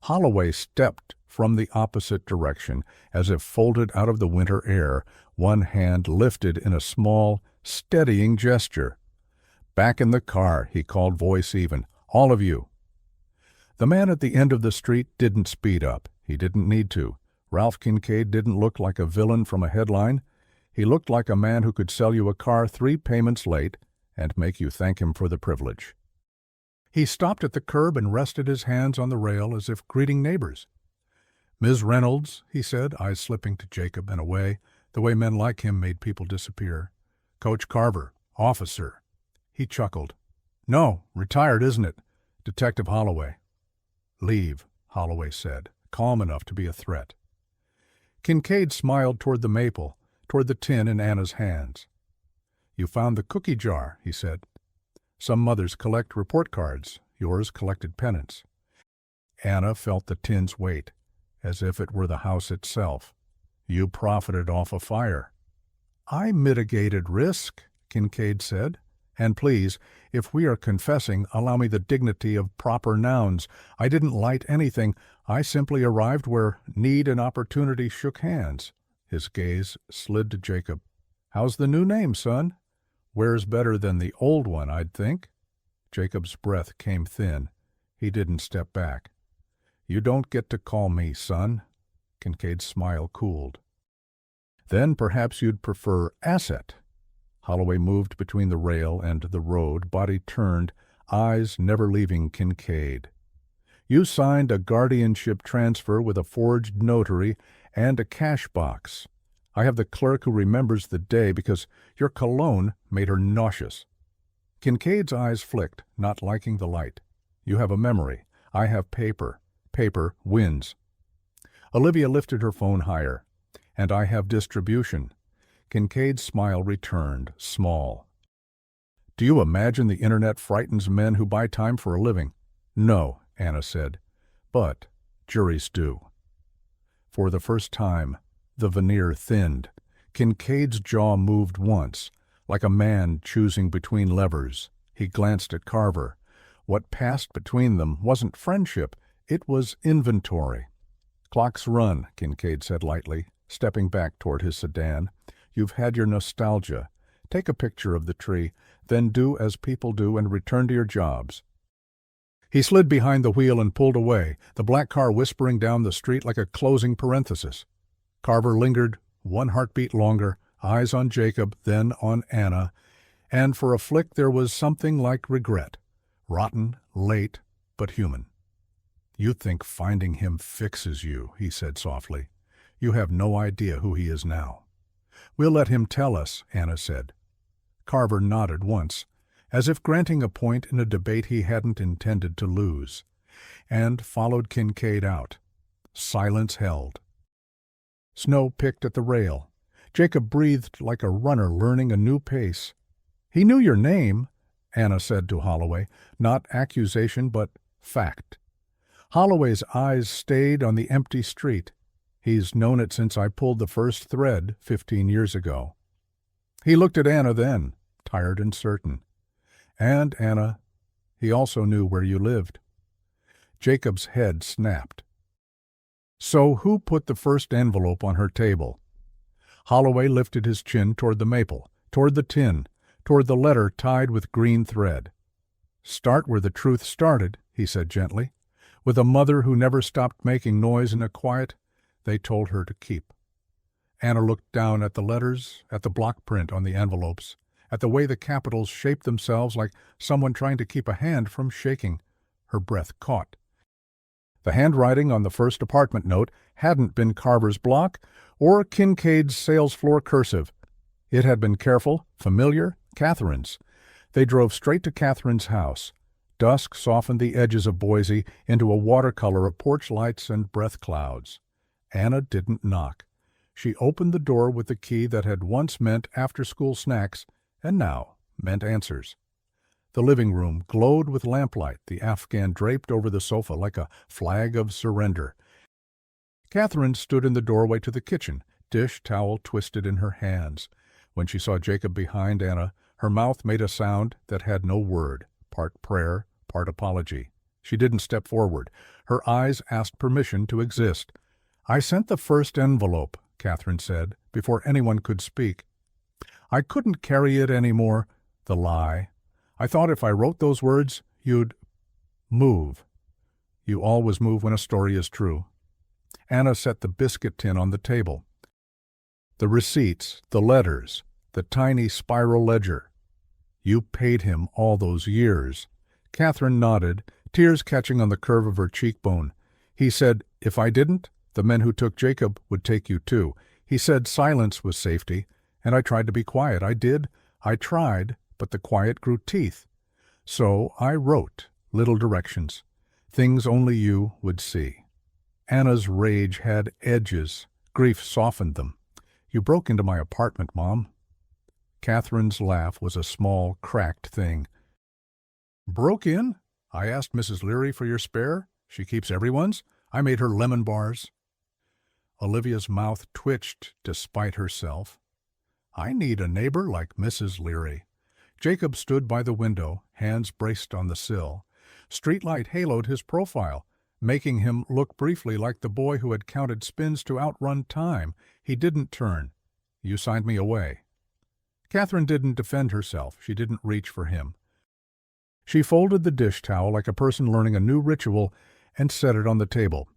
Speaker 1: Holloway stepped from the opposite direction, as if folded out of the winter air, one hand lifted in a small, steadying gesture. "Back in the car," he called, voice even. "All of you." The man at the end of the street didn't speed up. He didn't need to. Ralph Kincaid didn't look like a villain from a headline. He looked like a man who could sell you a car 3 payments late and make you thank him for the privilege. He stopped at the curb and rested his hands on the rail as if greeting neighbors. "Ms. Reynolds," he said, eyes slipping to Jacob and away, the way men like him made people disappear. "Coach Carver, officer." He chuckled. "No, retired, isn't it? Detective Holloway." "Leave," Holloway said, calm enough to be a threat. Kincaid smiled toward the maple, toward the tin in Anna's hands. "You found the cookie jar," he said. "Some mothers collect report cards. Yours collected pennants." Anna felt the tin's weight, as if it were the house itself. "You profited off a fire." "I mitigated risk," Kincaid said. "And please, if we are confessing, allow me the dignity of proper nouns. I didn't light anything. I simply arrived where need and opportunity shook hands." His gaze slid to Jacob. "How's the new name, son?" "Wears better than the old one, I'd think." Jacob's breath came thin. He didn't step back. "You don't get to call me son." Kincaid's smile cooled. "Then perhaps you'd prefer Asset." Holloway moved between the rail and the road, body turned, eyes never leaving Kincaid. "You signed a guardianship transfer with a forged notary and a cash box. I have the clerk who remembers the day because your cologne made her nauseous." Kincaid's eyes flicked, not liking the light. "You have a memory. I have paper. paper wins. Olivia lifted her phone higher. And I have distribution. Kincaid's smile returned, small. Do you imagine the internet frightens men who buy time for a living? No, Anna said. But juries do. For the first time, the veneer thinned. Kincaid's jaw moved once, like a man choosing between levers. He glanced at Carver. What passed between them wasn't friendship, it was inventory. Clocks run, Kincaid said lightly, stepping back toward his sedan. You've had your nostalgia. Take a picture of the tree, then do as people do and return to your jobs. He slid behind the wheel and pulled away, the black car whispering down the street like a closing parenthesis. Carver lingered, one heartbeat longer, eyes on Jacob, then on Anna, and for a flick there was something like regret. Rotten, late, but human. You think finding him fixes you, he said softly. You have no idea who he is now. We'll let him tell us, Anna said. Carver nodded once, as if granting a point in a debate he hadn't intended to lose, and followed Kincaid out. Silence held. Snow picked at the rail. Jacob breathed like a runner learning a new pace. He knew your name, Anna said to Holloway, not accusation but fact. Holloway's eyes stayed on the empty street. He's known it since I pulled the first thread 15 years ago. He looked at Anna then, tired and certain. And, Anna, he also knew where you lived. Jacob's head snapped. So who put the first envelope on her table? Holloway lifted his chin toward the maple, toward the tin, toward the letter tied with green thread. Start where the truth started, he said gently, with a mother who never stopped making noise in a quiet they told her to keep. Anna looked down at the letters, at the block print on the envelopes, at the way the capitals shaped themselves like someone trying to keep a hand from shaking. Her breath caught. The handwriting on the first apartment note hadn't been Carver's block or Kincaid's sales floor cursive. It had been careful, familiar, Catherine's. They drove straight to Catherine's house. Dusk softened the edges of Boise into a watercolor of porch lights and breath clouds. Anna didn't knock. She opened the door with the key that had once meant after-school snacks and now meant answers. The living room glowed with lamplight, the Afghan draped over the sofa like a flag of surrender. Catherine stood in the doorway to the kitchen, dish towel twisted in her hands. When she saw Jacob behind Anna, her mouth made a sound that had no word, part prayer, part apology. She didn't step forward. Her eyes asked permission to exist. I sent the first envelope, Catherine said, before anyone could speak. I couldn't carry it any more. The lie. I thought if I wrote those words, you'd move. You always move when a story is true. Anna set the biscuit tin on the table. The receipts, the letters, the tiny spiral ledger. You paid him all those years. Catherine nodded, tears catching on the curve of her cheekbone. He said, if I didn't, the men who took Jacob would take you too. He said silence was safety, and I tried to be quiet. I did. I tried, but the quiet grew teeth. So I wrote little directions, things only you would see. Anna's rage had edges. Grief softened them. You broke into my apartment, Mom. Catherine's laugh was a small, cracked thing. Broke in? I asked Mrs. Leary for your spare. She keeps everyone's. I made her lemon bars. Olivia's mouth twitched despite herself. I need a neighbor like Mrs. Leary. Jacob stood by the window, hands braced on the sill. Streetlight haloed his profile, making him look briefly like the boy who had counted spins to outrun time. He didn't turn. You signed me away. Catherine didn't defend herself. She didn't reach for him. She folded the dish towel like a person learning a new ritual and set it on the table.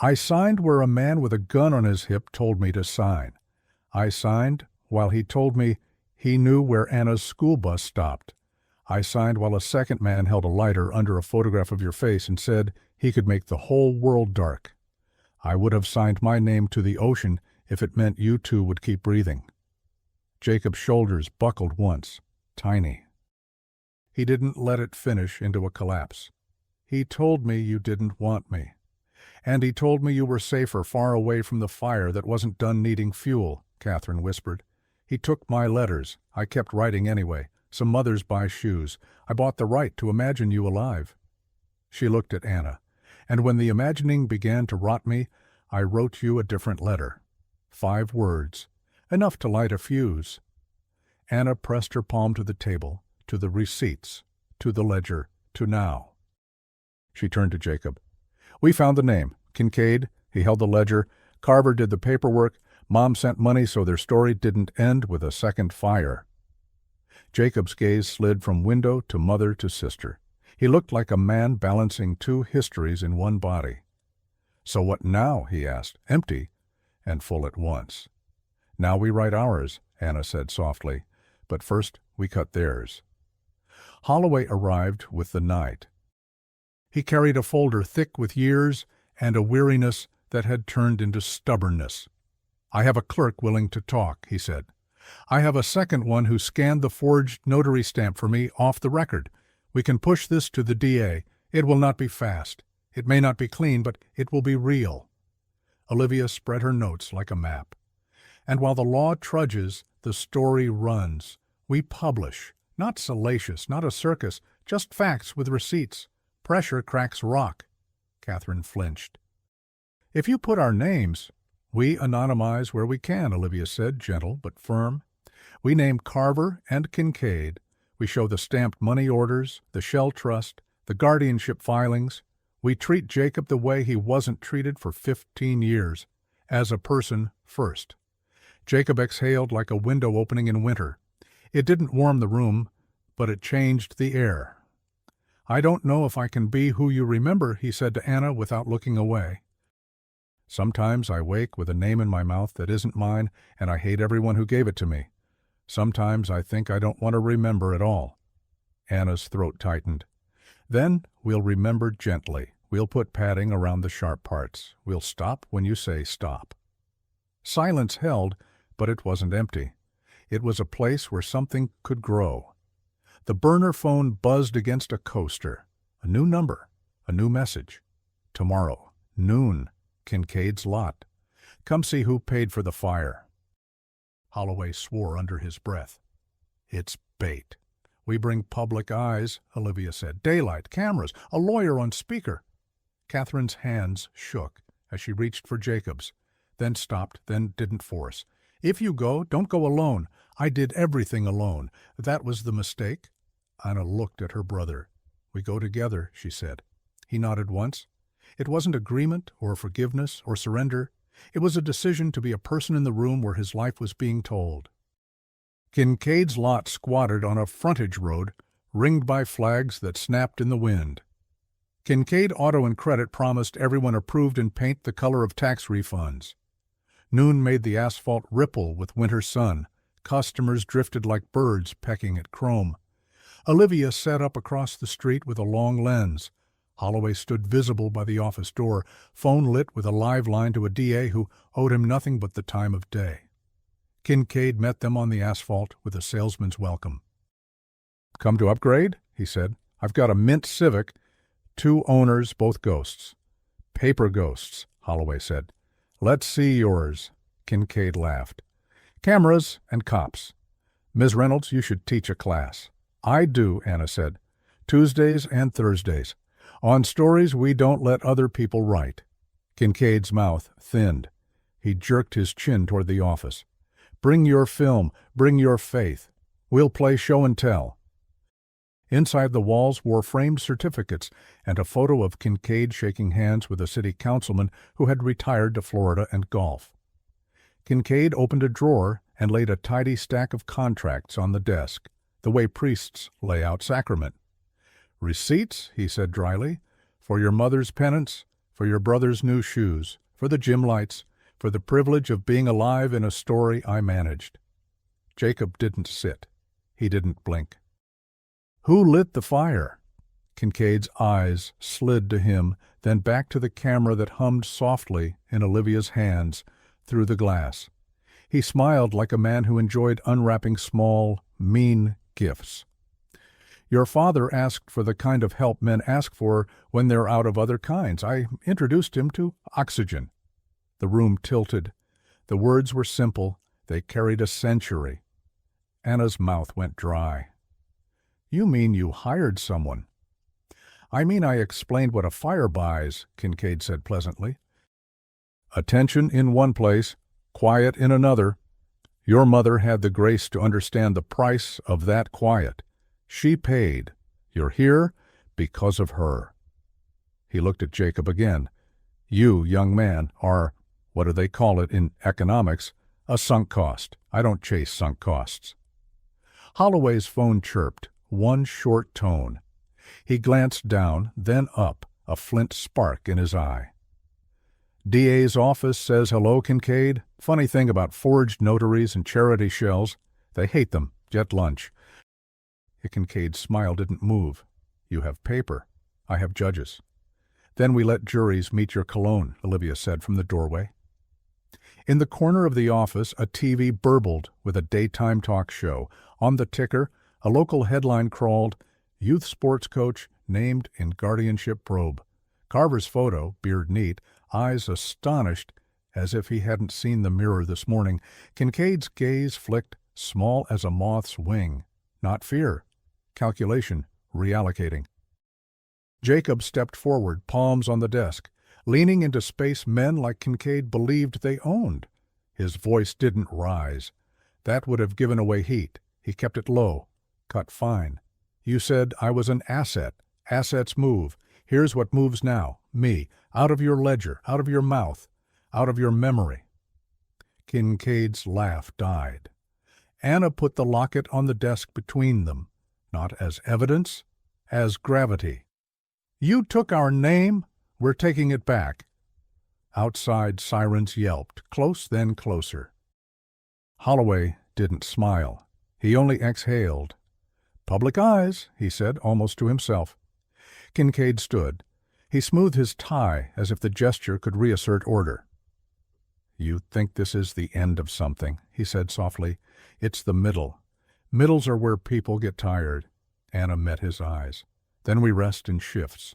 Speaker 1: I signed where a man with a gun on his hip told me to sign. I signed while he told me he knew where Anna's school bus stopped. I signed while a second man held a lighter under a photograph of your face and said he could make the whole world dark. I would have signed my name to the ocean if it meant you two would keep breathing. Jacob's shoulders buckled once, tiny. He didn't let it finish into a collapse. He told me you didn't want me. And he told me you were safer far away from the fire that wasn't done needing fuel, Catherine whispered. He took my letters. I kept writing anyway. Some mothers buy shoes. I bought the right to imagine you alive. She looked at Anna. And when the imagining began to rot me, I wrote you a different letter. 5 words. Enough to light a fuse. Anna pressed her palm to the table, to the receipts, to the ledger, to now. She turned to Jacob. We found the name. Kincaid. He held the ledger. Carver did the paperwork. Mom sent money so their story didn't end with a second fire. Jacob's gaze slid from window to mother to sister. He looked like a man balancing 2 histories in one body. So what now? He asked. Empty and full at once. Now we write ours, Anna said softly, but first we cut theirs. Holloway arrived with the night. He carried a folder thick with years and a weariness that had turned into stubbornness. I have a clerk willing to talk, he said. I have a second one who scanned the forged notary stamp for me off the record. We can push this to the DA. It will not be fast. It may not be clean, but it will be real. Olivia spread her notes like a map. And while the law trudges, the story runs. We publish. Not salacious, not a circus, just facts with receipts. Pressure cracks rock. Catherine flinched. If you put our names, we anonymize where we can, Olivia said, gentle but firm. We name Carver and Kincaid. We show the stamped money orders, the shell trust, the guardianship filings. We treat Jacob the way he wasn't treated for 15 years, as a person first. Jacob exhaled like a window opening in winter. It didn't warm the room, but it changed the air. I don't know if I can be who you remember, he said to Anna without looking away. Sometimes I wake with a name in my mouth that isn't mine, and I hate everyone who gave it to me. Sometimes I think I don't want to remember at all. Anna's throat tightened. Then we'll remember gently. We'll put padding around the sharp parts. We'll stop when you say stop. Silence held, but it wasn't empty. It was a place where something could grow. The burner phone buzzed against a coaster. A new number, a new message. Tomorrow, noon, Kincaid's lot. Come see who paid for the fire. Holloway swore under his breath. It's bait. We bring public eyes, Olivia said. Daylight, cameras, a lawyer on speaker. Catherine's hands shook as she reached for Jacob's, then stopped, then didn't force. If you go, don't go alone. I did everything alone. That was the mistake. Anna looked at her brother. We go together, she said. He nodded once. It wasn't agreement or forgiveness or surrender. It was a decision to be a person in the room where his life was being told. Kincaid's lot squatted on a frontage road, ringed by flags that snapped in the wind. Kincaid Auto and Credit promised everyone approved in paint the color of tax refunds. Noon made the asphalt ripple with winter sun. Customers drifted like birds pecking at chrome. Olivia sat up across the street with a long lens. Holloway stood visible by the office door, phone lit with a live line to a DA who owed him nothing but the time of day. Kincaid met them on the asphalt with a salesman's welcome. Come to upgrade? He said. I've got a mint Civic, 2 owners, both ghosts. Paper ghosts, Holloway said. Let's see yours. Kincaid laughed. Cameras and cops. Ms. Reynolds, you should teach a class. I do, Anna said. Tuesdays and Thursdays. On stories we don't let other people write. Kincaid's mouth thinned. He jerked his chin toward the office. Bring your film. Bring your faith. We'll play show and tell. Inside the walls were framed certificates and a photo of Kincaid shaking hands with a city councilman who had retired to Florida and golf. Kincaid opened a drawer and laid a tidy stack of contracts on the desk, the way priests lay out sacrament. Receipts, he said dryly, for your mother's penance, for your brother's new shoes, for the gym lights, for the privilege of being alive in a story I managed. Jacob didn't sit. He didn't blink. Who lit the fire? Kincaid's eyes slid to him, then back to the camera that hummed softly in Olivia's hands through the glass. He smiled like a man who enjoyed unwrapping small, mean gifts. Your father asked for the kind of help men ask for when they're out of other kinds. I introduced him to oxygen." The room tilted. The words were simple. They carried a century. Anna's mouth went dry. "You mean you hired someone?" "I mean I explained what a fire buys," Kincaid said pleasantly. "Attention in one place, quiet in another. Your mother had the grace to understand the price of that quiet. She paid. You're here because of her." He looked at Jacob again. "You, young man, are, what do they call it in economics, a sunk cost. I don't chase sunk costs." Holloway's phone chirped, one short tone. He glanced down, then up, a flint spark in his eye. "DA's office says hello, Kincaid. Funny thing about forged notaries and charity shells. They hate them. Get lunch." Kincaid's smile didn't move. "You have paper. I have judges." "Then we let juries meet your cologne," Olivia said from the doorway. In the corner of the office, a TV burbled with a daytime talk show. On the ticker, a local headline crawled, "Youth Sports Coach Named in Guardianship Probe." Carver's photo, beard neat, eyes astonished as if he hadn't seen the mirror this morning. Kincaid's gaze flicked, small as a moth's wing. Not fear. Calculation, reallocating. Jacob stepped forward, palms on the desk, leaning into space men like Kincaid believed they owned. His voice didn't rise. That would have given away heat. He kept it low, cut fine. "You said I was an asset. Assets move. Here's what moves now. Me. Out of your ledger, out of your mouth, out of your memory." Kincaid's laugh died. Anna put the locket on the desk between them, not as evidence, as gravity. "You took our name. We're taking it back." Outside, sirens yelped, close then closer. Holloway didn't smile. He only exhaled. "Public eyes," he said, almost to himself. Kincaid stood. He smoothed his tie as if the gesture could reassert order. "You think this is the end of something," he said softly. "It's the middle. Middles are where people get tired." Anna met his eyes. "Then we rest in shifts."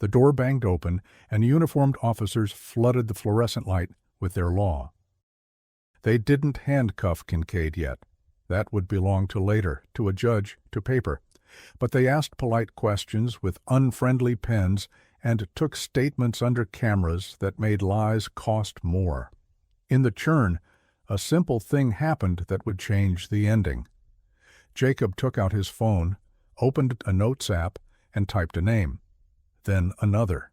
Speaker 1: The door banged open, and uniformed officers flooded the fluorescent light with their law. They didn't handcuff Kincaid yet. That would belong to later, to a judge, to paper. But they asked polite questions with unfriendly pens and took statements under cameras that made lies cost more. In the churn, a simple thing happened that would change the ending. Jacob took out his phone, opened a notes app, and typed a name. Then another.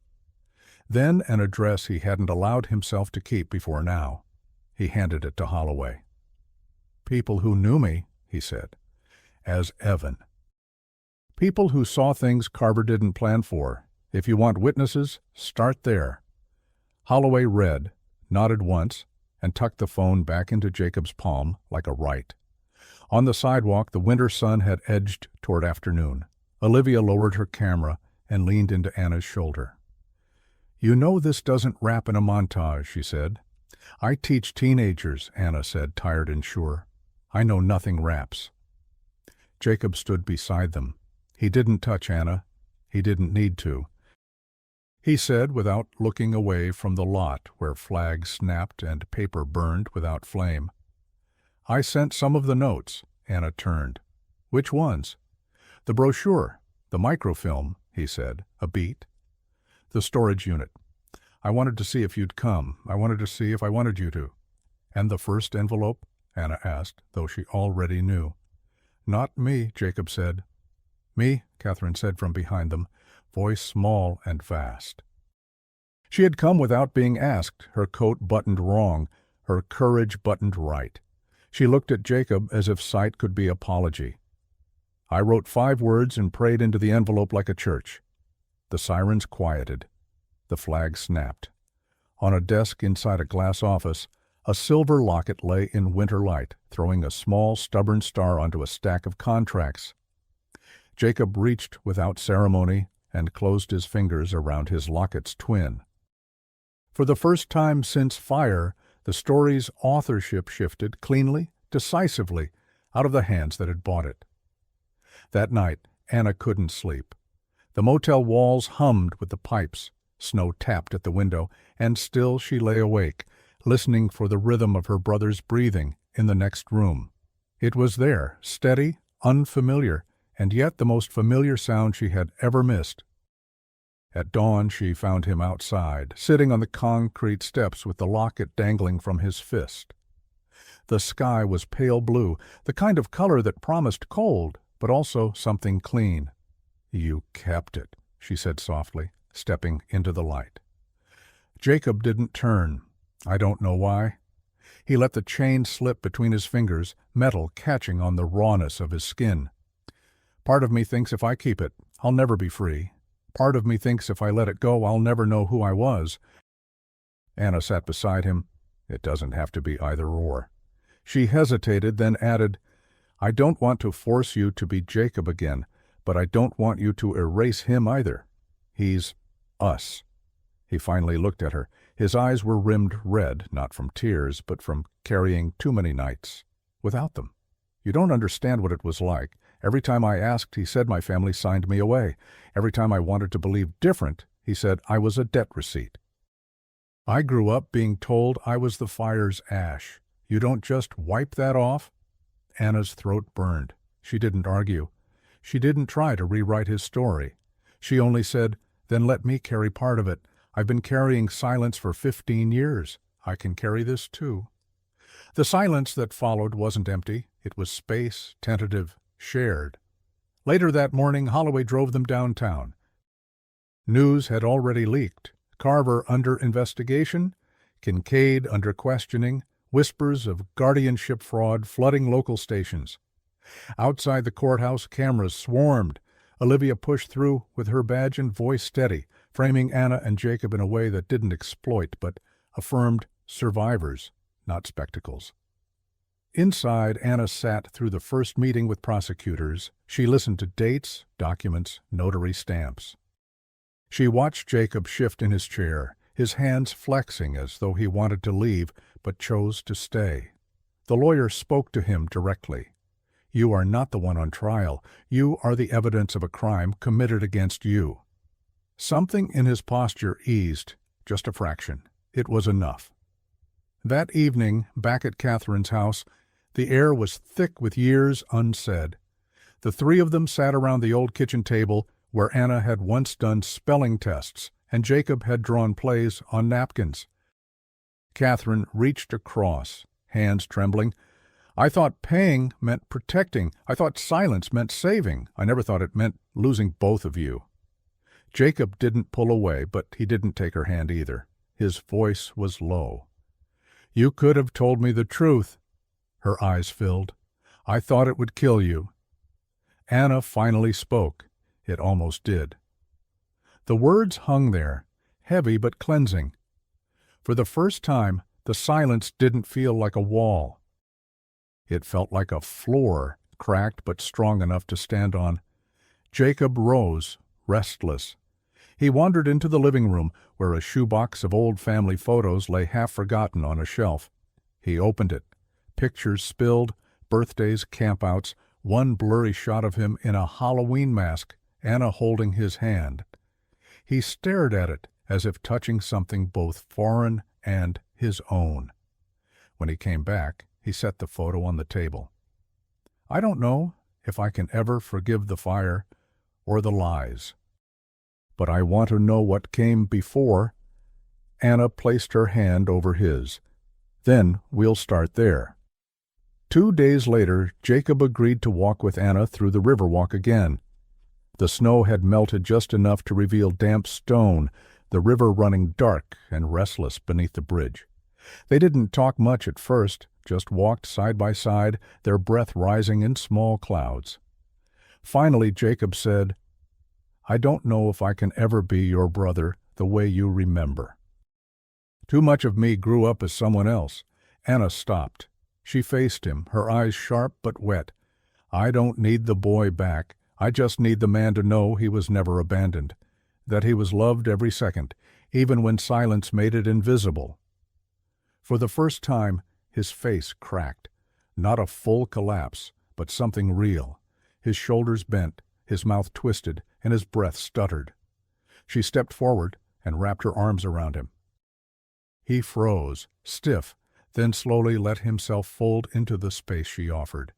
Speaker 1: Then an address he hadn't allowed himself to keep before now. He handed it to Holloway. "People who knew me," he said, "as Evan. People who saw things Carver didn't plan for. If you want witnesses, start there." Holloway read, nodded once, and tucked the phone back into Jacob's palm like a right. On the sidewalk, the winter sun had edged toward afternoon. Olivia lowered her camera and leaned into Anna's shoulder. "You know this doesn't wrap in a montage," she said. "I teach teenagers," Anna said, tired and sure. "I know nothing wraps." Jacob stood beside them. He didn't touch Anna. He didn't need to. He said, without looking away from the lot where flags snapped and paper burned without flame, "I sent some of the notes." Anna turned. "Which ones?" "The brochure, the microfilm," he said. "A beat." "The storage unit. I wanted to see if you'd come. I wanted to see if I wanted you to." "And the first envelope?" Anna asked, though she already knew. "Not me," Jacob said. "Me," Catherine said from behind them, voice small and fast. She had come without being asked, her coat buttoned wrong, her courage buttoned right. She looked at Jacob as if sight could be apology. "I wrote 5 words and prayed into the envelope like a church." The sirens quieted. The flag snapped. On a desk inside a glass office, a silver locket lay in winter light, throwing a small, stubborn star onto a stack of contracts. Jacob reached without ceremony and closed his fingers around his locket's twin. For the first time since Fire, the story's authorship shifted cleanly, decisively, out of the hands that had bought it. That night, Anna couldn't sleep. The motel walls hummed with the pipes. Snow tapped at the window, and still she lay awake, listening for the rhythm of her brother's breathing in the next room. It was there, steady, unfamiliar, and yet the most familiar sound she had ever missed. At dawn she found him outside, sitting on the concrete steps with the locket dangling from his fist. The sky was pale blue, the kind of color that promised cold, but also something clean. "You kept it," she said softly, stepping into the light. Jacob didn't turn. I don't know why. He let the chain slip between his fingers, metal catching on the rawness of his skin. "Part of me thinks if I keep it, I'll never be free. Part of me thinks if I let it go, I'll never know who I was." Anna sat beside him. "It doesn't have to be either or." She hesitated, then added, "I don't want to force you to be Jacob again, but I don't want you to erase him either. He's us." He finally looked at her. His eyes were rimmed red, not from tears, but from carrying too many nights without them. "You don't understand what it was like. Every time I asked, he said my family signed me away. Every time I wanted to believe different, he said I was a debt receipt. I grew up being told I was the fire's ash. You don't just wipe that off?" Anna's throat burned. She didn't argue. She didn't try to rewrite his story. She only said, "Then let me carry part of it. I've been carrying silence for 15 years. I can carry this too." The silence that followed wasn't empty. It was space, tentative, shared. Later that morning, Holloway drove them downtown. News had already leaked. Carver under investigation, Kincaid under questioning, whispers of guardianship fraud flooding local stations. Outside the courthouse, cameras swarmed. Olivia pushed through with her badge and voice steady, framing Anna and Jacob in a way that didn't exploit but affirmed survivors, not spectacles. Inside, Anna sat through the first meeting with prosecutors. She listened to dates, documents, notary stamps. She watched Jacob shift in his chair, his hands flexing as though he wanted to leave but chose to stay. The lawyer spoke to him directly. "You are not the one on trial. You are the evidence of a crime committed against you." Something in his posture eased, just a fraction. It was enough. That evening, back at Catherine's house, the air was thick with years unsaid. The three of them sat around the old kitchen table where Anna had once done spelling tests and Jacob had drawn plays on napkins. Catherine reached across, hands trembling. "I thought paying meant protecting. I thought silence meant saving. I never thought it meant losing both of you." Jacob didn't pull away, but he didn't take her hand either. His voice was low. "You could have told me the truth." Her eyes filled. "I thought it would kill you." Anna finally spoke. It almost did. The words hung there, heavy but cleansing. For the first time, the silence didn't feel like a wall. It felt like a floor, cracked but strong enough to stand on. Jacob rose, restless. He wandered into the living room, where a shoebox of old family photos lay half-forgotten on a shelf. He opened it. Pictures spilled, birthdays, campouts, one blurry shot of him in a Halloween mask, Anna holding his hand. He stared at it, as if touching something both foreign and his own. When he came back, he set the photo on the table. "I don't know if I can ever forgive the fire or the lies. But I want to know what came before." Anna placed her hand over his. "Then we'll start there." 2 days later, Jacob agreed to walk with Anna through the Riverwalk again. The snow had melted just enough to reveal damp stone, the river running dark and restless beneath the bridge. They didn't talk much at first, just walked side by side, their breath rising in small clouds. Finally, Jacob said, "I don't know if I can ever be your brother the way you remember. Too much of me grew up as someone else." Anna stopped. She faced him, her eyes sharp but wet. "I don't need the boy back. I just need the man to know he was never abandoned, that he was loved every second, even when silence made it invisible." For the first time, his face cracked. Not a full collapse, but something real. His shoulders bent, His mouth twisted and his breath stuttered. She stepped forward and wrapped her arms around him. He froze, stiff, then slowly let himself fold into the space she offered.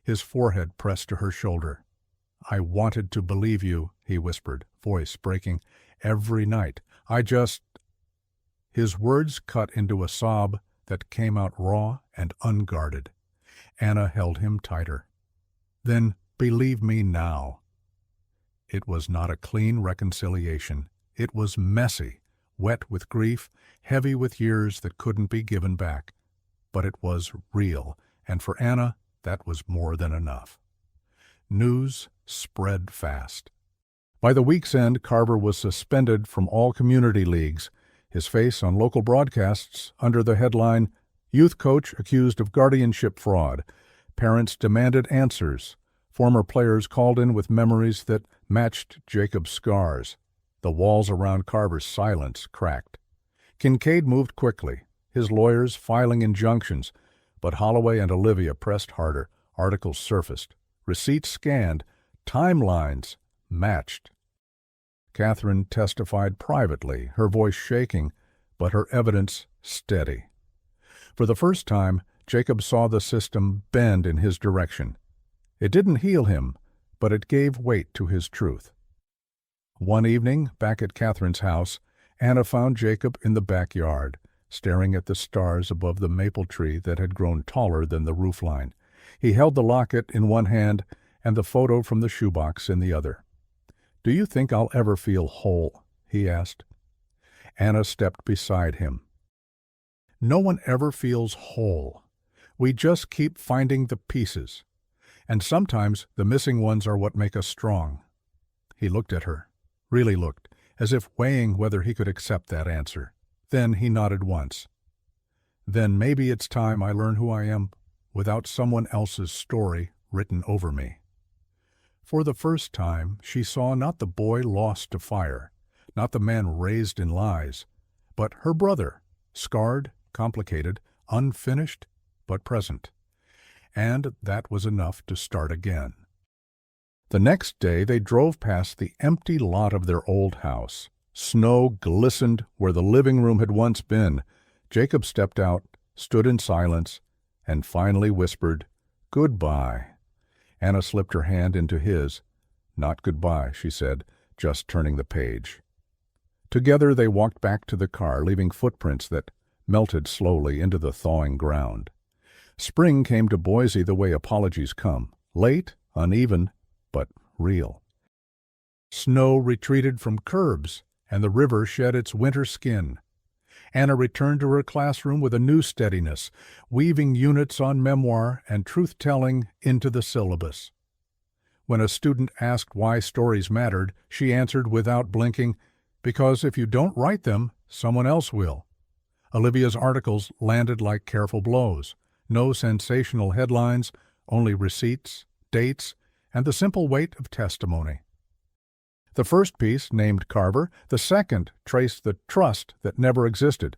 Speaker 1: His forehead pressed to her shoulder. "I wanted to believe you," he whispered, voice breaking. "Every night. I just—" His words cut into a sob that came out raw and unguarded. Anna held him tighter. "Then believe me now." It was not a clean reconciliation. It was messy, wet with grief, heavy with years that couldn't be given back. But it was real, and for Anna, that was more than enough. News spread fast. By the week's end, Carver was suspended from all community leagues, his face on local broadcasts under the headline, "Youth Coach Accused of Guardianship Fraud." Parents demanded answers. Former players called in with memories that matched Jacob's scars. The walls around Carver's silence cracked. Kincaid moved quickly, his lawyers filing injunctions, but Holloway and Olivia pressed harder. Articles surfaced, receipts scanned, timelines matched. Catherine testified privately, her voice shaking, but her evidence steady. For the first time, Jacob saw the system bend in his direction. It didn't heal him, but it gave weight to his truth. One evening, back at Catherine's house, Anna found Jacob in the backyard, staring at the stars above the maple tree that had grown taller than the roofline. He held the locket in one hand and the photo from the shoebox in the other. "Do you think I'll ever feel whole?" he asked. Anna stepped beside him. "No one ever feels whole. We just keep finding the pieces. And sometimes the missing ones are what make us strong." He looked at her, really looked, as if weighing whether he could accept that answer. Then he nodded once. "Then maybe it's time I learn who I am without someone else's story written over me." For the first time, she saw not the boy lost to fire, not the man raised in lies, but her brother, scarred, complicated, unfinished, but present. And that was enough to start again. The next day they drove past the empty lot of their old house. Snow glistened where the living room had once been. Jacob stepped out, stood in silence, and finally whispered, "Goodbye." Anna slipped her hand into his. "Not goodbye," she said, just turning the page. Together they walked back to the car, leaving footprints that melted slowly into the thawing ground. Spring came to Boise the way apologies come, late, uneven, but real. Snow retreated from curbs, and the river shed its winter skin. Anna returned to her classroom with a new steadiness, weaving units on memoir and truth-telling into the syllabus. When a student asked why stories mattered, she answered without blinking, "Because if you don't write them, someone else will." Olivia's articles landed like careful blows. No sensational headlines, only receipts, dates, and the simple weight of testimony. The first piece named Carver, the second traced the trust that never existed,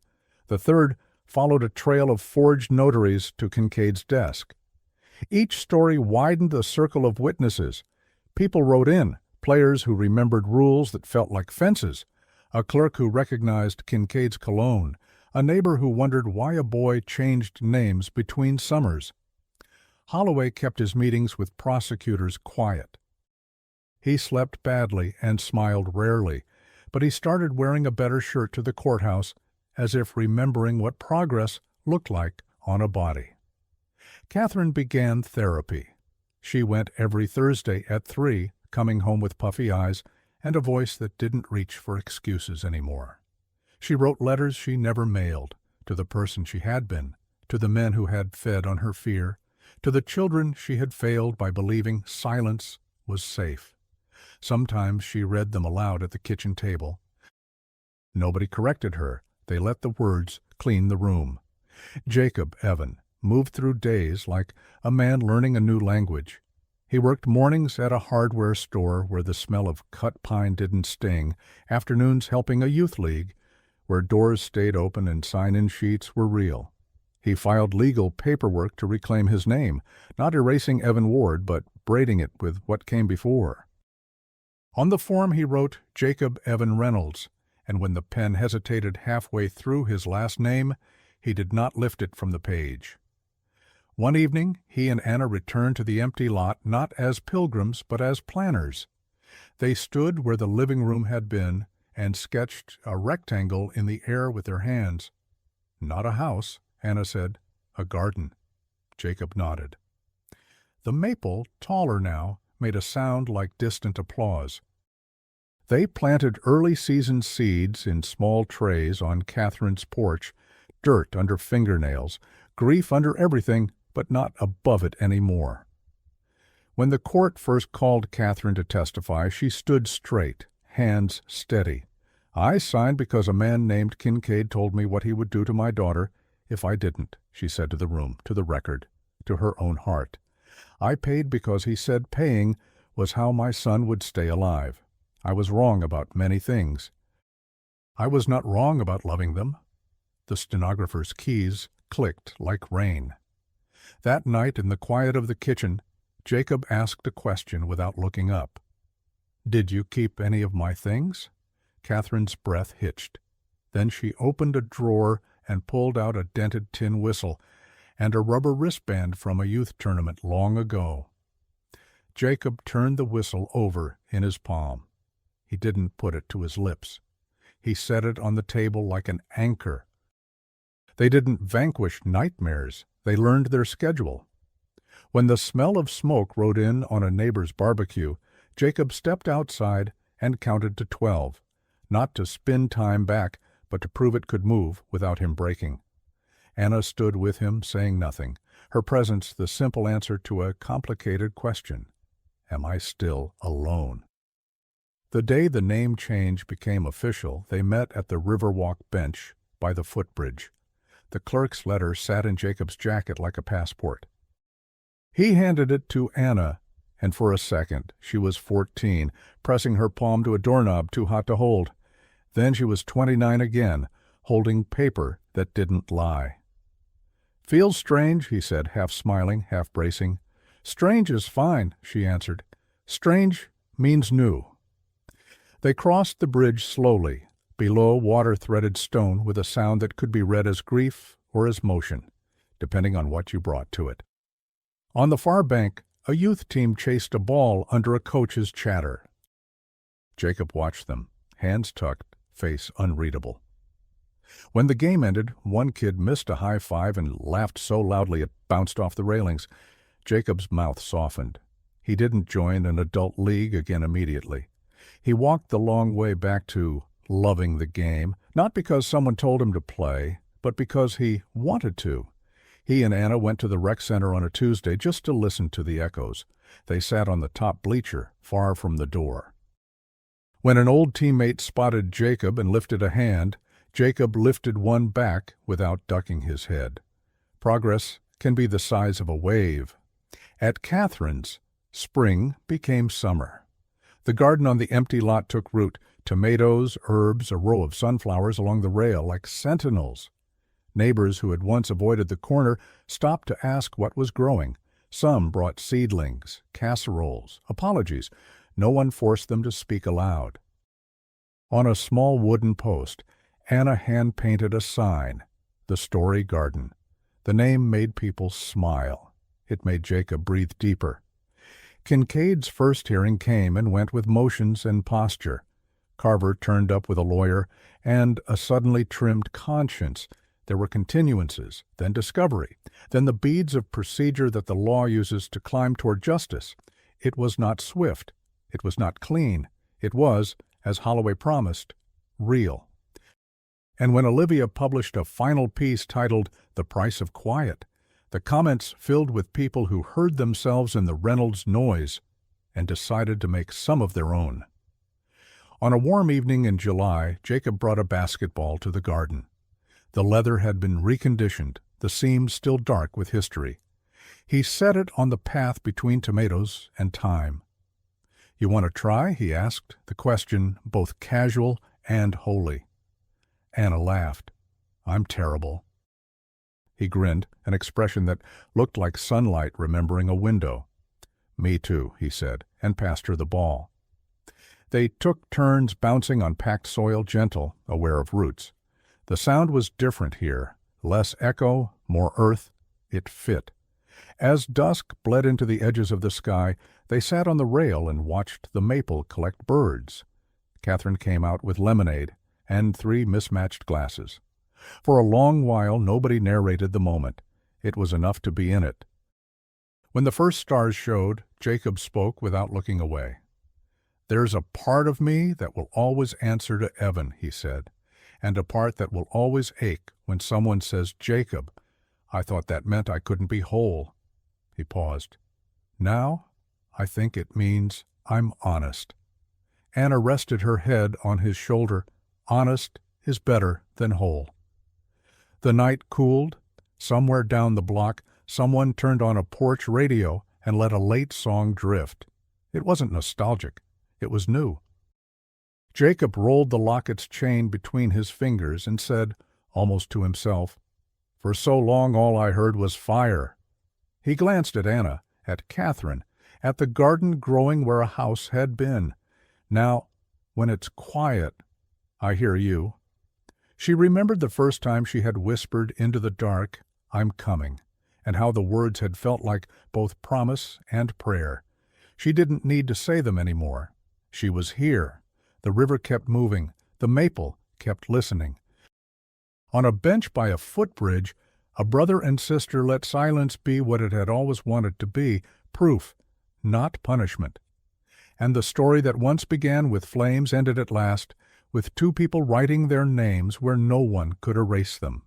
Speaker 1: the third followed a trail of forged notaries to Kincaid's desk. Each story widened the circle of witnesses. People wrote in, players who remembered rules that felt like fences, a clerk who recognized Kincaid's cologne, a neighbor who wondered why a boy changed names between summers. Holloway kept his meetings with prosecutors quiet. He slept badly and smiled rarely, but he started wearing a better shirt to the courthouse, as if remembering what progress looked like on a body. Catherine began therapy. She went every Thursday at 3, coming home with puffy eyes and a voice that didn't reach for excuses anymore. She wrote letters she never mailed, to the person she had been, to the men who had fed on her fear, to the children she had failed by believing silence was safe. Sometimes she read them aloud at the kitchen table. Nobody corrected her. They let the words clean the room. Jacob Evan moved through days like a man learning a new language. He worked mornings at a hardware store where the smell of cut pine didn't sting, afternoons helping a youth league, where doors stayed open and sign-in sheets were real. He filed legal paperwork to reclaim his name, not erasing Evan Ward, but braiding it with what came before. On the form he wrote Jacob Evan Reynolds, and when the pen hesitated halfway through his last name, he did not lift it from the page. One evening he and Anna returned to the empty lot not as pilgrims but as planners. They stood where the living room had been and sketched a rectangle in the air with their hands. "Not a house," Anna said. "A garden." Jacob nodded. The maple, taller now, made a sound like distant applause. They planted early-season seeds in small trays on Catherine's porch, dirt under fingernails, grief under everything, but not above it any more. When the court first called Catherine to testify, she stood straight, hands steady. "I signed because a man named Kincaid told me what he would do to my daughter if I didn't," she said to the room, to the record, to her own heart. "I paid because he said paying was how my son would stay alive. I was wrong about many things. I was not wrong about loving them." The stenographer's keys clicked like rain. That night, in the quiet of the kitchen, Jacob asked a question without looking up. "Did you keep any of my things?" Catherine's breath hitched. Then she opened a drawer and pulled out a dented tin whistle and a rubber wristband from a youth tournament long ago. Jacob turned the whistle over in his palm. He didn't put it to his lips. He set it on the table like an anchor. They didn't vanquish nightmares. They learned their schedule. When the smell of smoke rode in on a neighbor's barbecue, Jacob stepped outside and counted to 12, not to spin time back, but to prove it could move without him breaking. Anna stood with him, saying nothing, her presence the simple answer to a complicated question. Am I still alone? The day the name change became official, they met at the Riverwalk bench by the footbridge. The clerk's letter sat in Jacob's jacket like a passport. He handed it to Anna, and for a second she was 14, pressing her palm to a doorknob too hot to hold. Then she was 29 again, holding paper that didn't lie. "Feels strange," he said, half smiling, half bracing. "Strange is fine," she answered. "Strange means new." They crossed the bridge slowly, below water-threaded stone with a sound that could be read as grief or as motion, depending on what you brought to it. On the far bank, a youth team chased a ball under a coach's chatter. Jacob watched them, hands tucked, face unreadable. When the game ended, one kid missed a high five and laughed so loudly it bounced off the railings. Jacob's mouth softened. He didn't join an adult league again immediately. He walked the long way back to loving the game, not because someone told him to play, but because he wanted to. He and Anna went to the rec center on a Tuesday just to listen to the echoes. They sat on the top bleacher, far from the door. When an old teammate spotted Jacob and lifted a hand, Jacob lifted one back without ducking his head. Progress can be the size of a wave. At Catherine's, spring became summer. The garden on the empty lot took root, tomatoes, herbs, a row of sunflowers along the rail like sentinels. Neighbors who had once avoided the corner stopped to ask what was growing. Some brought seedlings, casseroles, apologies. No one forced them to speak aloud. On a small wooden post, Anna hand-painted a sign, "The Story Garden." The name made people smile. It made Jacob breathe deeper. Kincaid's first hearing came and went with motions and posture. Carver turned up with a lawyer and a suddenly trimmed conscience. There were continuances, then discovery, then the beads of procedure that the law uses to climb toward justice. It was not swift. It was not clean. It was, as Holloway promised, real. And when Olivia published a final piece titled "The Price of Quiet," the comments filled with people who heard themselves in the Reynolds noise and decided to make some of their own. On a warm evening in July, Jacob brought a basketball to the garden. The leather had been reconditioned, the seams still dark with history. He set it on the path between tomatoes and thyme. "You want to try?" he asked, the question both casual and holy. Anna laughed. "I'm terrible." He grinned, an expression that looked like sunlight remembering a window. "Me too," he said, and passed her the ball. They took turns bouncing on packed soil, gentle, aware of roots. The sound was different here, less echo, more earth. It fit. As dusk bled into the edges of the sky, they sat on the rail and watched the maple collect birds. Catherine came out with lemonade and 3 mismatched glasses. For a long while nobody narrated the moment. It was enough to be in it. When the first stars showed, Jacob spoke without looking away. "There's a part of me that will always answer to Evan," he said, "and a part that will always ache when someone says Jacob. I thought that meant I couldn't be whole." He paused. "Now, I think it means I'm honest." Anna rested her head on his shoulder. Honest is better than whole. The night cooled. Somewhere down the block, someone turned on a porch radio and let a late song drift. It wasn't nostalgic. It was new. Jacob rolled the locket's chain between his fingers and said, almost to himself, "For so long all I heard was fire." He glanced at Anna, at Catherine, at the garden growing where a house had been. "Now, when it's quiet, I hear you." She remembered the first time she had whispered into the dark, "I'm coming," and how the words had felt like both promise and prayer. She didn't need to say them anymore. She was here. The river kept moving. The maple kept listening. On a bench by a footbridge, a brother and sister let silence be what it had always wanted to be, proof, not punishment. And the story that once began with flames ended at last, with 2 people writing their names where no one could erase them.